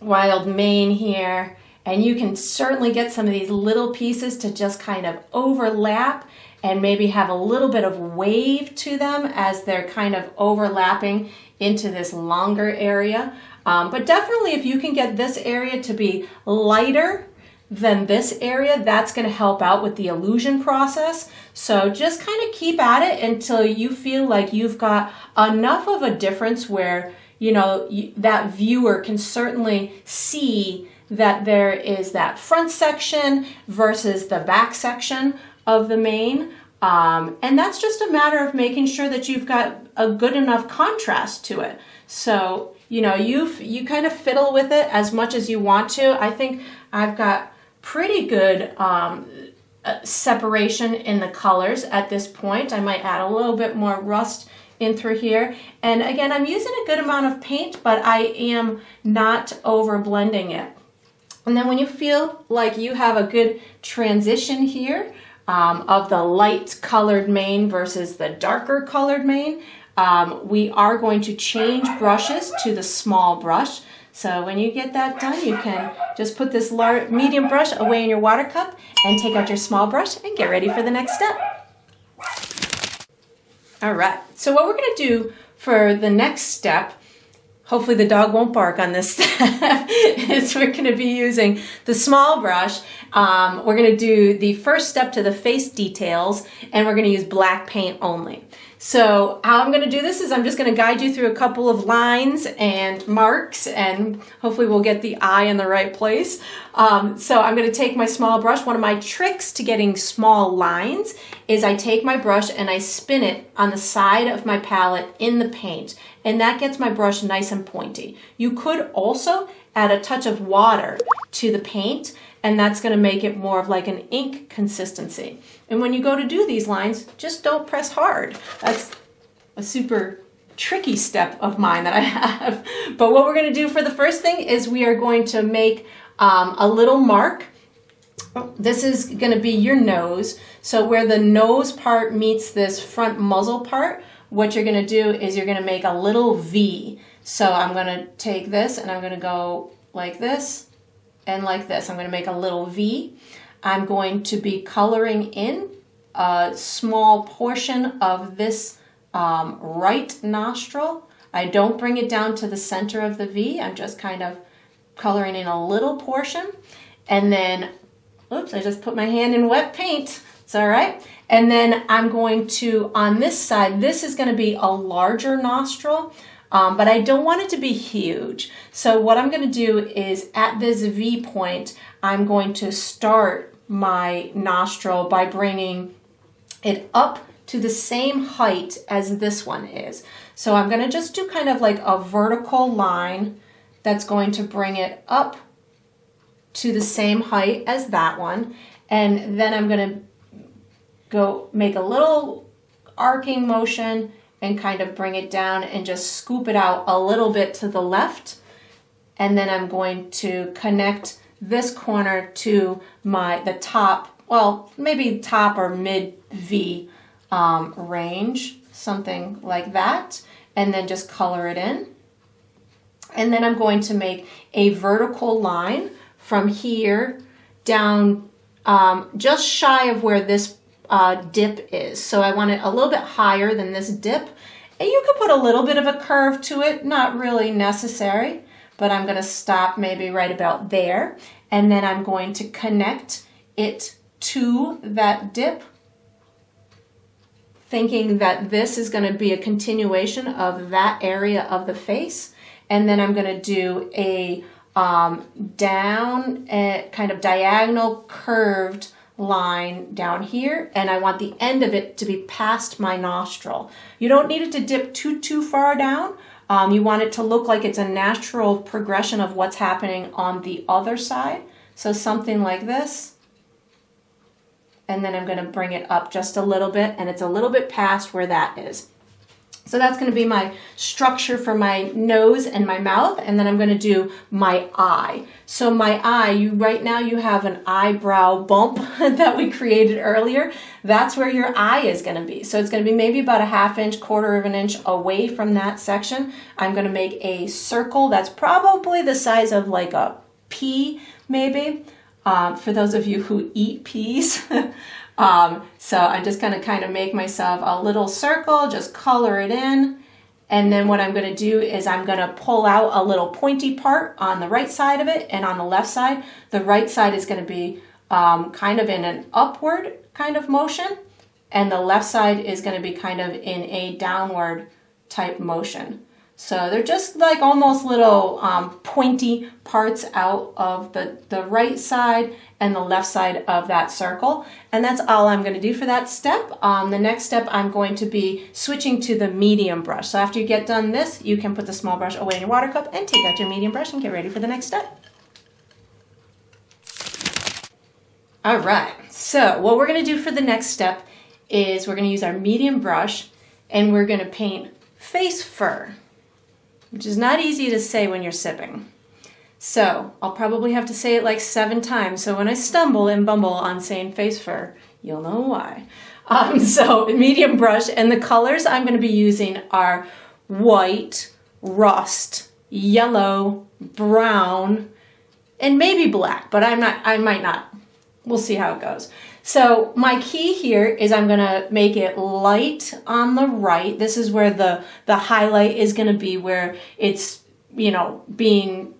mane here, and you can certainly get some of these little pieces to just kind of overlap and maybe have a little bit of wave to them as they're kind of overlapping into this longer area. But definitely if you can get this area to be lighter than this area, that's going to help out with the illusion process. So just kind of keep at it until you feel like you've got enough of a difference where, you know, that viewer can certainly see that there is that front section versus the back section of the mane. And that's just a matter of making sure that you've got a good enough contrast to it. So, you know, you kind of fiddle with it as much as you want to. I think I've got pretty good separation in the colors at this point. I might add a little bit more rust in through here. And again, I'm using a good amount of paint, but I am not over blending it. And then when you feel like you have a good transition here of the light colored mane versus the darker colored mane, we are going to change brushes to the small brush. So when you get that done, you can just put this medium brush away in your water cup and take out your small brush and get ready for the next step. All right, so what we're gonna do for the next step, hopefully the dog won't bark on this step, is we're gonna be using the small brush. We're gonna do the first step to the face details, and we're gonna use black paint only. So how I'm gonna do this is I'm just gonna guide you through a couple of lines and marks, and hopefully we'll get the eye in the right place. So I'm gonna take my small brush. One of my tricks to getting small lines is I take my brush and I spin it on the side of my palette in the paint, and that gets my brush nice and pointy. You could also add a touch of water to the paint, and that's gonna make it more of like an ink consistency. And when you go to do these lines, just don't press hard. That's a super tricky step of mine that I have. But what we're gonna do for the first thing is we are going to make a little mark. This is gonna be your nose. So where the nose part meets this front muzzle part, what you're gonna do is you're gonna make a little V. So I'm gonna take this and I'm gonna go like this and like this. I'm gonna make a little V. I'm going to be coloring in a small portion of this right nostril. I don't bring it down to the center of the V. I'm just kind of coloring in a little portion. And then, oops, I just put my hand in wet paint. It's all right. And then I'm going to, on this side, this is going to be a larger nostril. But I don't want it to be huge. So what I'm going to do is at this V point, I'm going to start my nostril by bringing it up to the same height as this one is. So I'm going to just do kind of like a vertical line that's going to bring it up to the same height as that one. And then I'm going to go make a little arcing motion and kind of bring it down and just scoop it out a little bit to the left. And then I'm going to connect this corner to the top, well, maybe top or mid V range, something like that. And then just color it in. And then I'm going to make a vertical line from here down just shy of where this dip is. So I want it a little bit higher than this dip. And you could put a little bit of a curve to it, not really necessary, but I'm going to stop maybe right about there. And then I'm going to connect it to that dip, thinking that this is going to be a continuation of that area of the face. And then I'm going to do a down, kind of diagonal curved line down here, and I want the end of it to be past my nostril. You don't need it to dip too far down. You want it to look like it's a natural progression of what's happening on the other side. So something like this. And then I'm going to bring it up just a little bit, and it's a little bit past where that is. So that's going to be my structure for my nose and my mouth, and then I'm going to do my eye. So my eye, right now you have an eyebrow bump that we created earlier. That's where your eye is going to be. So it's going to be maybe about a 1/2 inch, 1/4 of an inch away from that section. I'm going to make a circle that's probably the size of like a pea, maybe, for those of you who eat peas. So I'm just gonna kind of make myself a little circle, just color it in. And then what I'm gonna do is I'm gonna pull out a little pointy part on the right side of it and on the left side. The right side is gonna be kind of in an upward kind of motion, and the left side is gonna be kind of in a downward type motion. So they're just like almost little pointy parts out of the right side and the left side of that circle. And that's all I'm going to do for that step. The next step, I'm going to be switching to the medium brush. So after you get done this, you can put the small brush away in your water cup and take out your medium brush and get ready for the next step. All right, so what we're going to do for the next step is we're going to use our medium brush and we're going to paint face fur, which is not easy to say when you're sipping. So I'll probably have to say it like 7 times. So when I stumble and bumble on saying face fur, you'll know why. So medium brush, and the colors I'm going to be using are white, rust, yellow, brown, and maybe black, but I might not. We'll see how it goes. So my key here is I'm gonna make it light on the right. This is where the highlight is gonna be, where it's, you know, being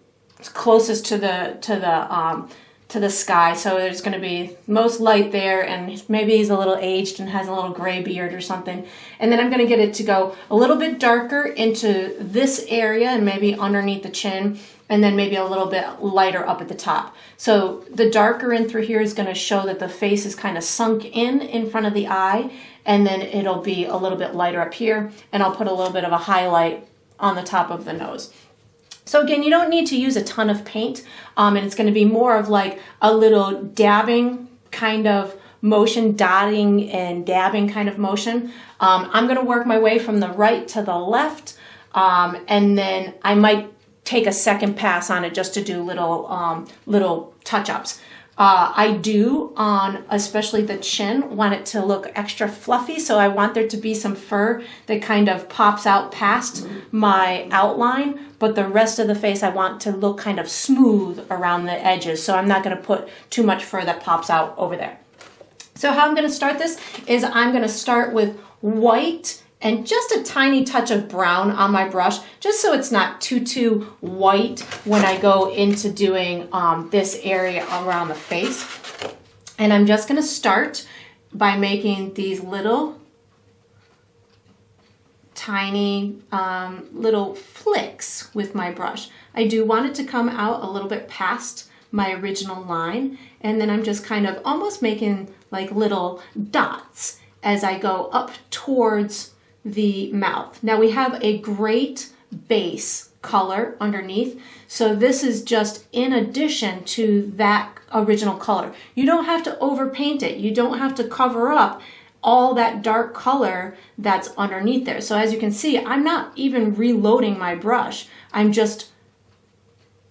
closest to the sky. So there's gonna be most light there, and maybe he's a little aged and has a little gray beard or something. And then I'm gonna get it to go a little bit darker into this area and maybe underneath the chin, and then maybe a little bit lighter up at the top. So the darker in through here is gonna show that the face is kind of sunk in front of the eye, and then it'll be a little bit lighter up here, and I'll put a little bit of a highlight on the top of the nose. So again, you don't need to use a ton of paint, and it's gonna be more of like a little dabbing kind of motion, dotting and dabbing kind of motion. I'm gonna work my way from the right to the left, and then I might take a second pass on it just to do little touch-ups. I do, on especially the chin, want it to look extra fluffy, so I want there to be some fur that kind of pops out past my outline, but the rest of the face I want to look kind of smooth around the edges, so I'm not going to put too much fur that pops out over there. So how I'm going to start this is I'm going to start with white and just a tiny touch of brown on my brush, just so it's not too white when I go into doing this area around the face. And I'm just gonna start by making these little tiny little flicks with my brush. I do want it to come out a little bit past my original line, and then I'm just kind of almost making like little dots as I go up towards the mouth. Now we have a great base color underneath, so this is just in addition to that original color. You don't have to overpaint it. You don't have to cover up all that dark color that's underneath there. So as you can see, I'm not even reloading my brush. I'm just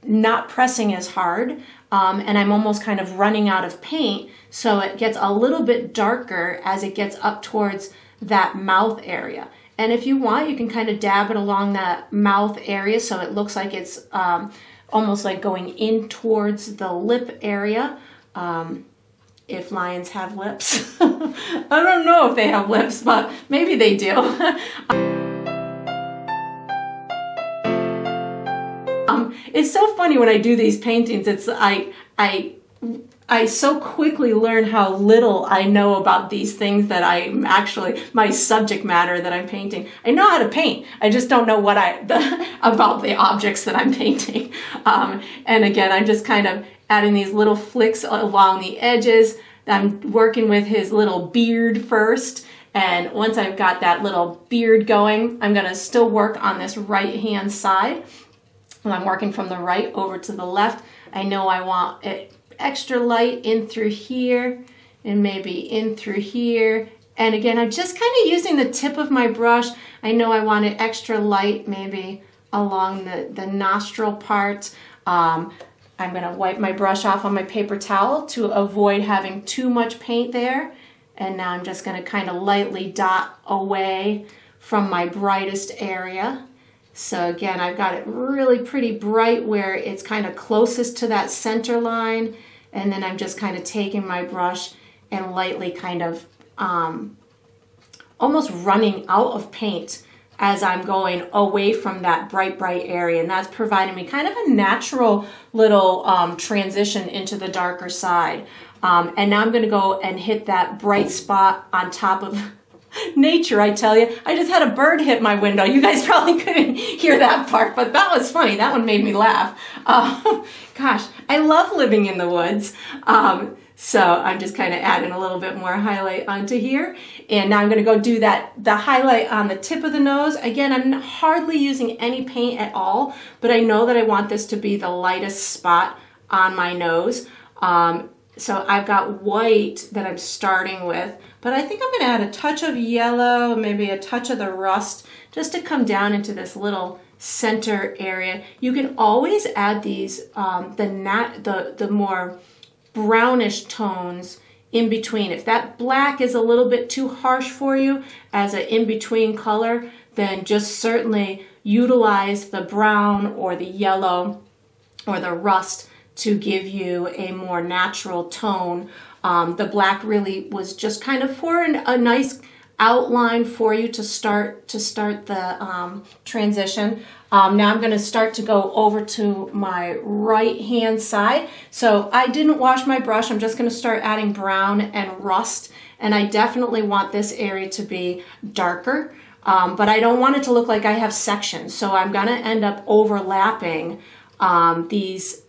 not pressing as hard, and I'm almost kind of running out of paint, so it gets a little bit darker as it gets up towards that mouth area. And if you want, you can kind of dab it along that mouth area so it looks like it's almost like going in towards the lip area. If lions have lips. I don't know if they have lips, but maybe they do. It's so funny when I do these paintings. It's I so quickly learn how little I know about these things that I'm actually, my subject matter that I'm painting. I know how to paint. I just don't know what about the objects that I'm painting. And again, I'm just kind of adding these little flicks along the edges. I'm working with his little beard first. And once I've got that little beard going, I'm gonna still work on this right-hand side. And I'm working from the right over to the left. I know I want it extra light in through here and maybe in through here. And again, I'm just kind of using the tip of my brush. I know I want it extra light maybe along the nostril part. I'm gonna wipe my brush off on my paper towel to avoid having too much paint there. And now I'm just gonna kind of lightly dot away from my brightest area. So again, I've got it really pretty bright where it's kind of closest to that center line, and then I'm just kind of taking my brush and lightly kind of almost running out of paint as I'm going away from that bright area. And that's providing me kind of a natural little transition into the darker side. And now I'm going to go and hit that bright spot on top of nature, I tell you. I just had a bird hit my window. You guys probably couldn't hear that part, but that was funny. That one made me laugh. Gosh, I love living in the woods. So I'm just kind of adding a little bit more highlight onto here. And now I'm going to go do the highlight on the tip of the nose. Again, I'm hardly using any paint at all, but I know that I want this to be the lightest spot on my nose. So I've got white that I'm starting with, but I think I'm going to add a touch of yellow, maybe a touch of the rust, just to come down into this little center area. You can always add these, the more brownish tones in between. If that black is a little bit too harsh for you as an in-between color, then just certainly utilize the brown or the yellow or the rust to give you a more natural tone. The black really was just kind of for a nice outline for you to start the transition. Now I'm going to start to go over to my right hand side. So I didn't wash my brush. I'm just going to start adding brown and rust. And I definitely want this area to be darker, but I don't want it to look like I have sections. So I'm going to end up overlapping these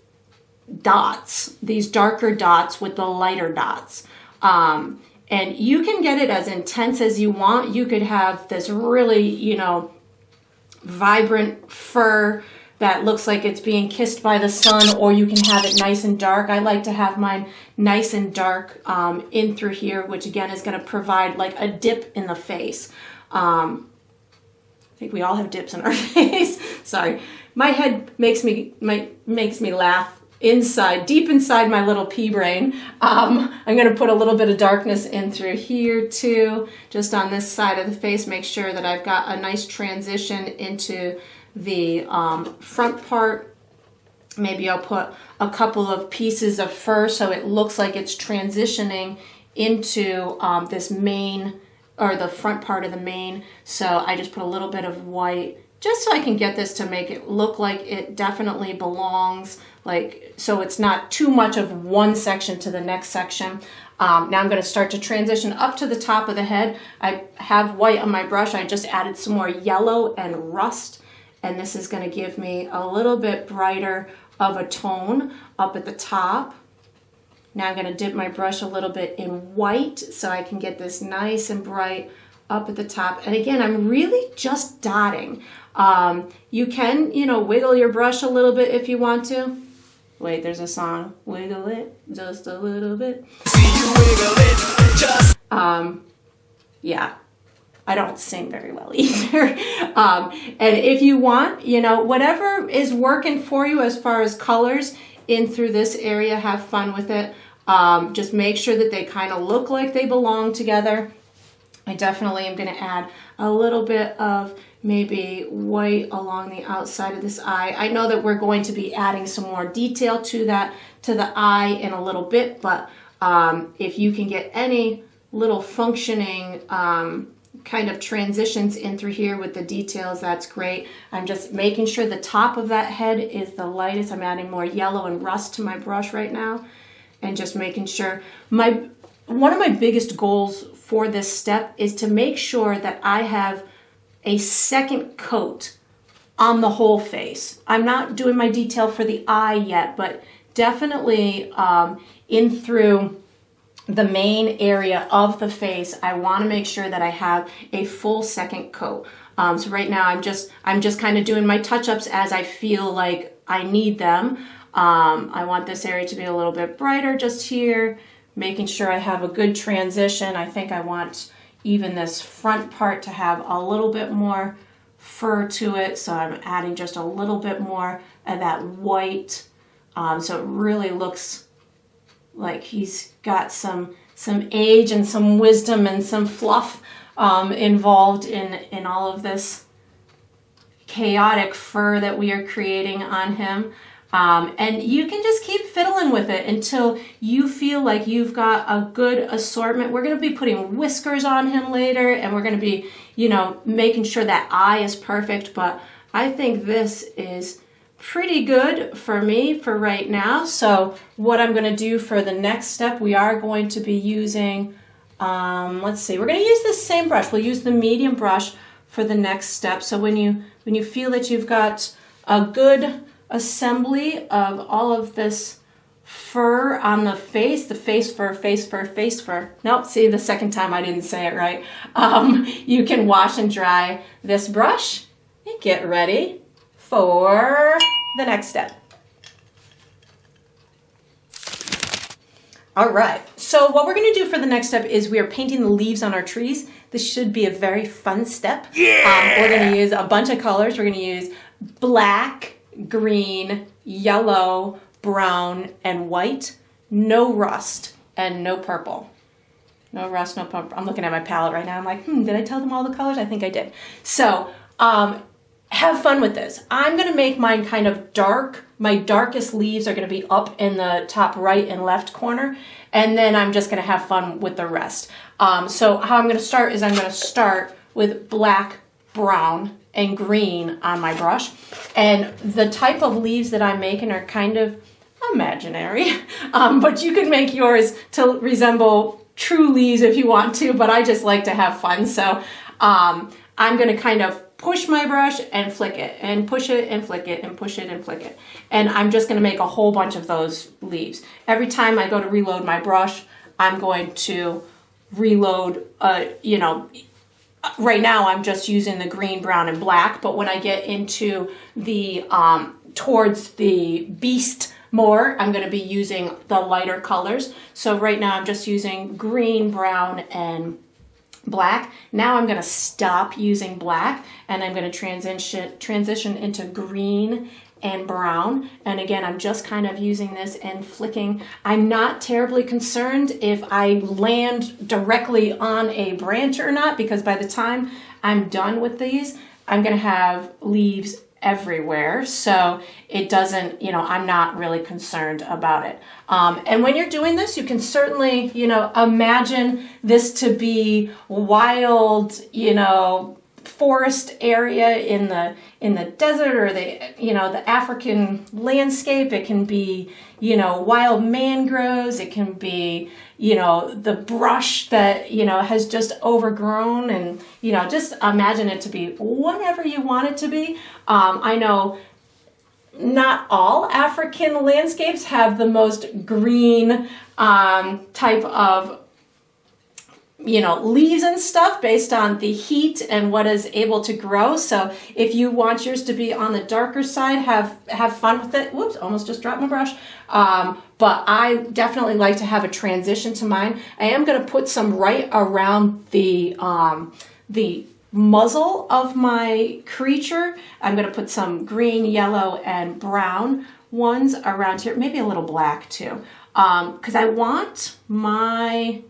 dots, these darker dots with the lighter dots. And you can get it as intense as you want. You could have this really, vibrant fur that looks like it's being kissed by the sun, or you can have it nice and dark. I like to have mine nice and dark in through here, which again is going to provide like a dip in the face. I think we all have dips in our face. Sorry. My head makes me laugh deep inside my little pea brain. I'm going to put a little bit of darkness in through here too, just on this side of the face. Make sure that I've got a nice transition into the front part. Maybe I'll put a couple of pieces of fur so it looks like it's transitioning into this mane, or the front part of the mane. So I just put a little bit of white just so I can get this to make it look like it definitely belongs, so it's not too much of one section to the next section. Now I'm going to start to transition up to the top of the head. I have white on my brush. I just added some more yellow and rust, and this is going to give me a little bit brighter of a tone up at the top. Now I'm going to dip my brush a little bit in white so I can get this nice and bright up at the top. And again, I'm really just dotting. You can, wiggle your brush a little bit if you want to. Wait, there's a song. Wiggle it just a little bit. See you wiggle it just. Yeah, I don't sing very well either. And if you want, whatever is working for you as far as colors in through this area, have fun with it. Just make sure that they kind of look like they belong together. I definitely am going to add a little bit of maybe white along the outside of this eye. I know that we're going to be adding some more detail to the eye in a little bit, but if you can get any little functioning kind of transitions in through here with the details, that's great. I'm just making sure the top of that head is the lightest. I'm adding more yellow and rust to my brush right now, and just making sure. One of my biggest goals for this step is to make sure that I have a second coat on the whole face. I'm not doing my detail for the eye yet, but definitely in through the main area of the face, I want to make sure that I have a full second coat. So right now I'm just kind of doing my touch-ups as I feel like I need them. I want this area to be a little bit brighter just here, making sure I have a good transition. I think I want even this front part to have a little bit more fur to it, so I'm adding just a little bit more of that white, so it really looks like he's got some age and some wisdom and some fluff involved in all of this chaotic fur that we are creating on him. And you can just keep fiddling with it until you feel like you've got a good assortment. We're going to be putting whiskers on him later, and we're going to be, you know, making sure that eye is perfect. But I think this is pretty good for me for right now. So what I'm going to do for the next step, we are going to be using, let's see, we're going to use the same brush. We'll use the medium brush for the next step. So when you feel that you've got a good assembly of all of this fur on the face fur. Nope, see, the second time I didn't say it right. You can wash and dry this brush and get ready for the next step. All right, so what we're gonna do for the next step is we are painting the leaves on our trees. This should be a very fun step. Yeah! We're gonna use a bunch of colors. We're gonna use black, green, yellow, brown, and white. No rust and no purple. No rust, no purple. I'm looking at my palette right now. I'm like, did I tell them all the colors? I think I did. So, have fun with this. I'm going to make mine kind of dark. My darkest leaves are going to be up in the top right and left corner. And then I'm just going to have fun with the rest. So how I'm going to start is I'm going to start with black, brown, and green on my brush. And the type of leaves that I'm making are kind of imaginary. But you can make yours to resemble true leaves if you want to. But I just like to have fun. So I'm going to kind of push my brush and flick it, and push it and flick it, and push it and flick it. And I'm just going to make a whole bunch of those leaves. Every time I go to reload my brush, I'm going to reload, you know, right now I'm just using the green, brown, and black, but when I get into the, towards the beast more, I'm going to be using the lighter colors. So right now I'm just using green, brown, and black. Now I'm going to stop using black and I'm going to transition into green and brown. And again, I'm just kind of using this and flicking. I'm not terribly concerned if I land directly on a branch or not, because by the time I'm done with these, I'm going to have leaves everywhere. So it doesn't, you know, I'm not really concerned about it. And when you're doing this, you can certainly, you know, imagine this to be wild, you know, forest area in the desert, or the, you know, the African landscape. It can be, you know, wild mangroves. It can be, you know, the brush that, you know, has just overgrown, and, you know, just imagine it to be whatever you want it to be. I know not all African landscapes have the most green type of, you know, leaves and stuff based on the heat and what is able to grow. So if you want yours to be on the darker side, have fun with it. Whoops, almost just dropped my brush. But I definitely like to have a transition to mine. I am going to put some right around the muzzle of my creature. I'm going to put some green, yellow, and brown ones around here. Maybe a little black too. Because I want my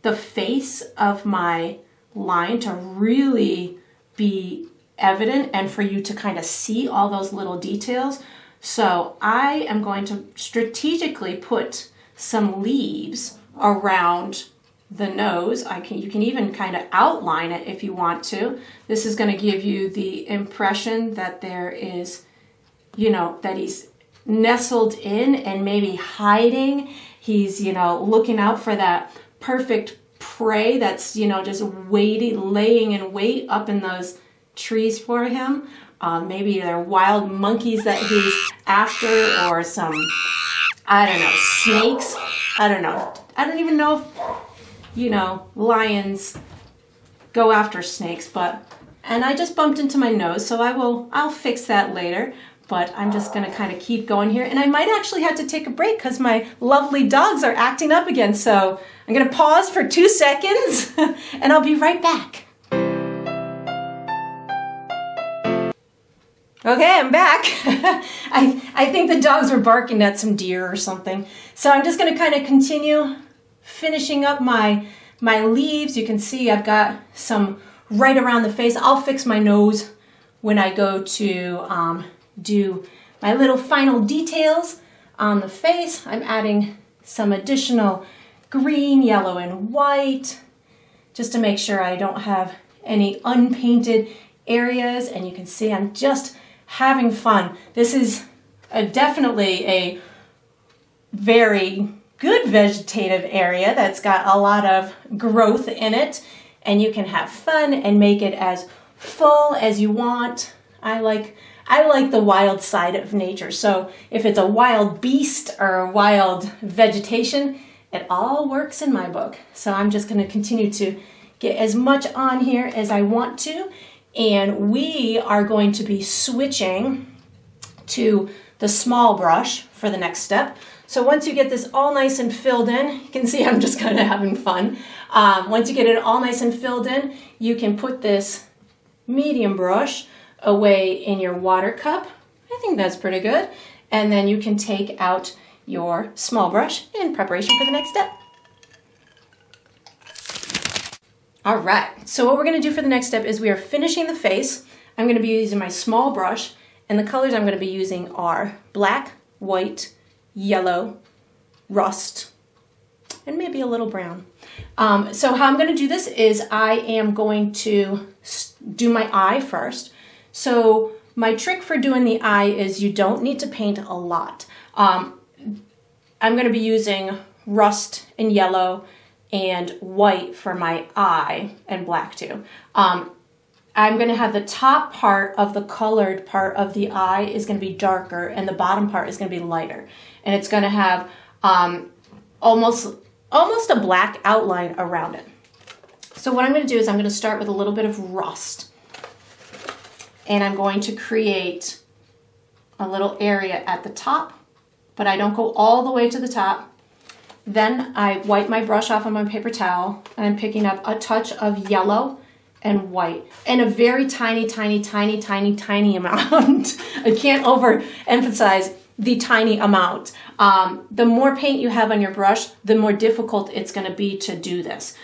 the face of my line to really be evident and for you to kind of see all those little details. So I am going to strategically put some leaves around the nose. You can even kind of outline it if you want to. This is going to give you the impression that there is, you know, that he's nestled in and maybe hiding. He's, you know, looking out for that perfect prey that's, you know, just laying in wait up in those trees for him. Maybe they're wild monkeys that he's after, or some, I don't know, snakes. I don't know. I don't even know if, you know, lions go after snakes, and I just bumped into my nose, so I'll fix that later. But I'm just going to kind of keep going here. And I might actually have to take a break because my lovely dogs are acting up again. So I'm going to pause for 2 seconds and I'll be right back. Okay, I'm back. I think the dogs were barking at some deer or something. So I'm just going to kind of continue finishing up my leaves. You can see I've got some right around the face. I'll fix my nose when I go to do my little final details on the face. I'm adding some additional green, yellow, and white just to make sure I don't have any unpainted areas. And you can see I'm just having fun. This is definitely a very good vegetative area that's got a lot of growth in it, and you can have fun and make it as full as you want. I like the wild side of nature. So if it's a wild beast or a wild vegetation, it all works in my book. So I'm just going to continue to get as much on here as I want to. And we are going to be switching to the small brush for the next step. So once you get this all nice and filled in, you can see I'm just kind of having fun. Once you get it all nice and filled in, you can put this medium brush away in your water cup. I think that's pretty good. And then you can take out your small brush in preparation for the next step. All right, so what we're gonna do for the next step is we are finishing the face. I'm gonna be using my small brush, and the colors I'm gonna be using are black, white, yellow, rust, and maybe a little brown. So how I'm gonna do this is I am going to do my eye first. So my trick for doing the eye is you don't need to paint a lot. I'm gonna be using rust and yellow and white for my eye, and black too. I'm going to have the top part of the colored part of the eye is going to be darker, and the bottom part is going to be lighter. And it's going to have almost a black outline around it. So what I'm going to do is I'm going to start with a little bit of rust. And I'm going to create a little area at the top, but I don't go all the way to the top. Then I wipe my brush off on my paper towel, and I'm picking up a touch of yellow and white, and a very tiny, tiny, tiny, tiny, tiny amount. I can't overemphasize the tiny amount. The more paint you have on your brush, the more difficult it's going to be to do this.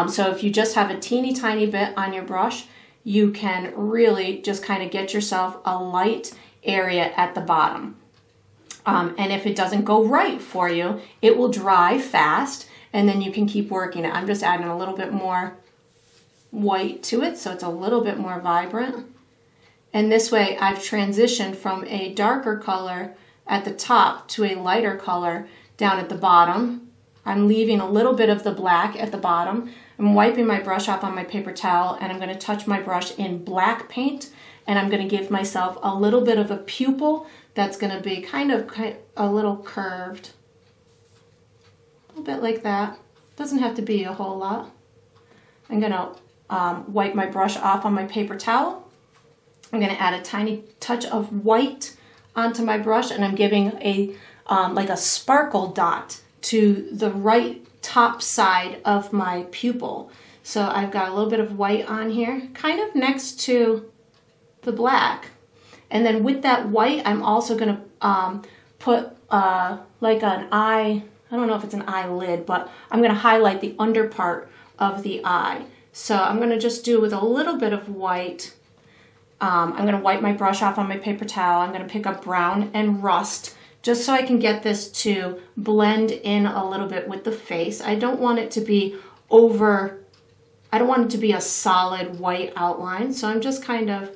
So if you just have a teeny tiny bit on your brush, you can really just kind of get yourself a light area at the bottom. And if it doesn't go right for you, it will dry fast, and then you can keep working it. I'm just adding a little bit more white to it so it's a little bit more vibrant. And this way I've transitioned from a darker color at the top to a lighter color down at the bottom. I'm leaving a little bit of the black at the bottom. I'm wiping my brush off on my paper towel, and I'm going to touch my brush in black paint, and I'm going to give myself a little bit of a pupil that's going to be kind of a little curved. A little bit like that. Doesn't have to be a whole lot. I'm going to wipe my brush off on my paper towel. I'm going to add a tiny touch of white onto my brush, and I'm giving a like a sparkle dot to the right top side of my pupil. So I've got a little bit of white on here, kind of next to the black. And then with that white, I'm also going to put like an eye, I don't know if it's an eyelid, but I'm going to highlight the under part of the eye. So I'm going to just do with a little bit of white. I'm going to wipe my brush off on my paper towel. I'm going to pick up brown and rust just so I can get this to blend in a little bit with the face. I don't want it to be I don't want it to be a solid white outline. So I'm just kind of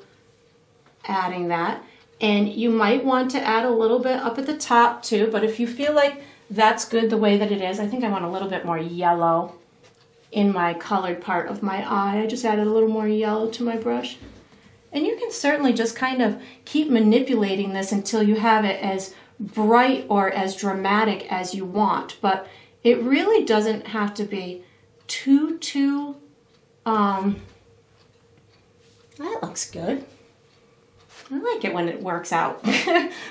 adding that. And you might want to add a little bit up at the top too, but if you feel like that's good the way that it is, I think I want a little bit more yellow in my colored part of my eye. I just added a little more yellow to my brush. And you can certainly just kind of keep manipulating this until you have it as bright or as dramatic as you want, but it really doesn't have to be too that looks good. I like it when it works out.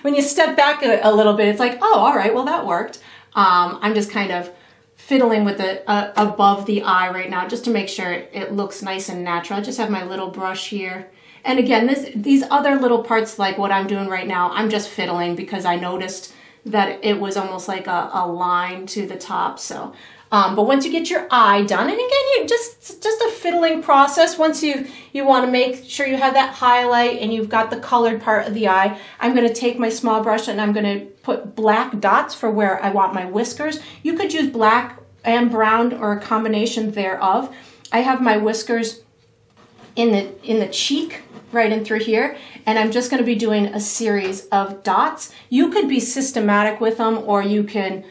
When you step back a little bit, it's like, oh, all right, well, that worked. I'm just kind of fiddling with it above the eye right now just to make sure it looks nice and natural. I just have my little brush here. And again, these other little parts, like what I'm doing right now, I'm just fiddling because I noticed that it was almost like a line to the top. So But once you get your eye done, and again, you just a fiddling process. Once you want to make sure you have that highlight and you've got the colored part of the eye, I'm going to take my small brush and I'm going to put black dots for where I want my whiskers. You could use black and brown or a combination thereof. I have my whiskers in the cheek, right in through here, and I'm just going to be doing a series of dots. You could be systematic with them, or you can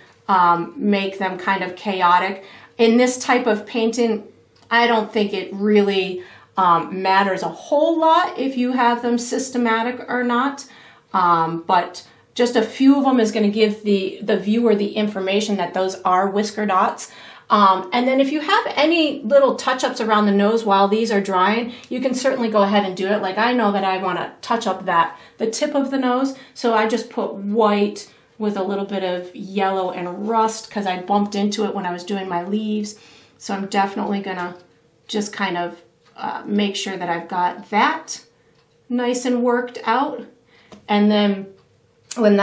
make them kind of chaotic. In this type of painting, I don't think it really matters a whole lot if you have them systematic or not, but just a few of them is going to give the viewer the information that those are whisker dots. And then if you have any little touch-ups around the nose while these are drying, you can certainly go ahead and do it. Like I know that I want to touch up the tip of the nose, so I just put white with a little bit of yellow and rust because I bumped into it when I was doing my leaves. So I'm definitely gonna just kind of make sure that I've got that nice and worked out. And then when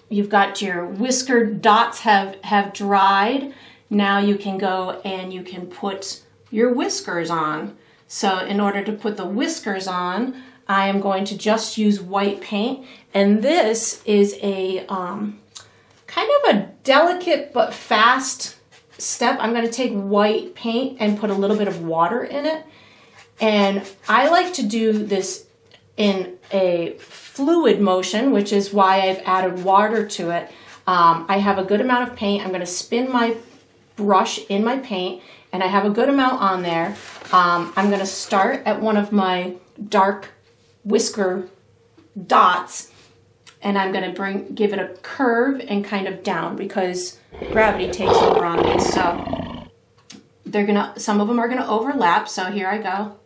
you've got your whisker dots have dried, now you can go and you can put your whiskers on. So in order to put the whiskers on, I am going to just use white paint, and this is a kind of a delicate but fast step. I'm going to take white paint and put a little bit of water in it, and I like to do this in a fluid motion, which is why I've added water to it. I have a good amount of paint. I'm going to spin my brush in my paint, and I have a good amount on there. I'm going to start at one of my dark whisker dots, and I'm going to give it a curve and kind of down because gravity takes over on these. So some of them are gonna overlap. So here I go.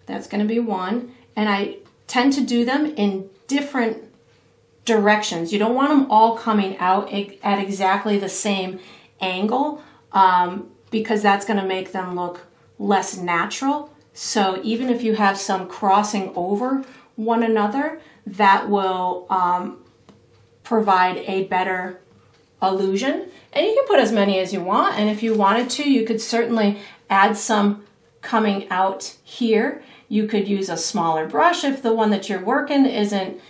That's going to be one, and I tend to do them in different directions. You don't want them all coming out at exactly the same angle because that's going to make them look less natural. So even if you have some crossing over one another, that will provide a better illusion. And you can put as many as you want, and if you wanted to, you could certainly add some coming out here. You could use a smaller brush if the one that you're working isn't,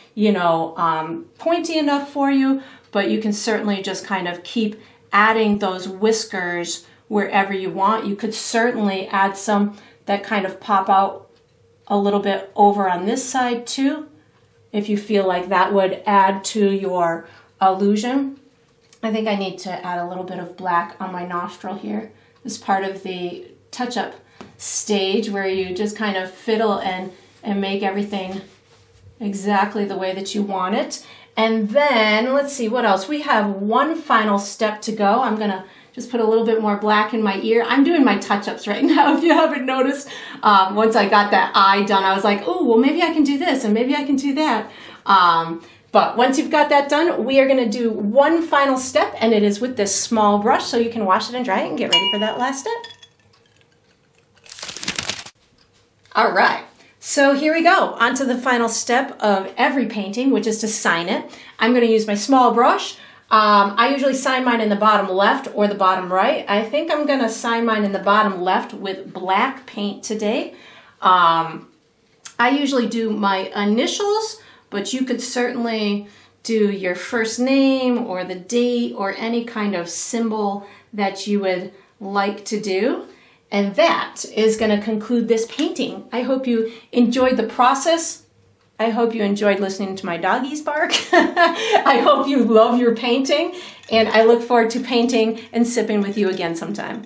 pointy enough for you, but you can certainly just kind of keep adding those whiskers wherever you want. You could certainly add some that kind of pop out a little bit over on this side too, if you feel like that would add to your illusion. I think I need to add a little bit of black on my nostril here. This is part of the touch-up stage where you just kind of fiddle and make everything exactly the way that you want it. And then let's see what else. We have one final step to go. I'm gonna just put a little bit more black in my ear. I'm doing my touch-ups right now, if you haven't noticed. Once I got that eye done, I was like, oh, well, maybe I can do this and maybe I can do that. But once you've got that done, we are gonna do one final step, and it is with this small brush, so you can wash it and dry it and get ready for that last step. All right. So here we go, on to the final step of every painting, which is to sign it. I'm going to use my small brush. I usually sign mine in the bottom left or the bottom right. I think I'm going to sign mine in the bottom left with black paint today. I usually do my initials, but you could certainly do your first name or the date or any kind of symbol that you would like to do. And that is going to conclude this painting. I hope you enjoyed the process. I hope you enjoyed listening to my doggies bark. I hope you love your painting, and I look forward to painting and sipping with you again sometime.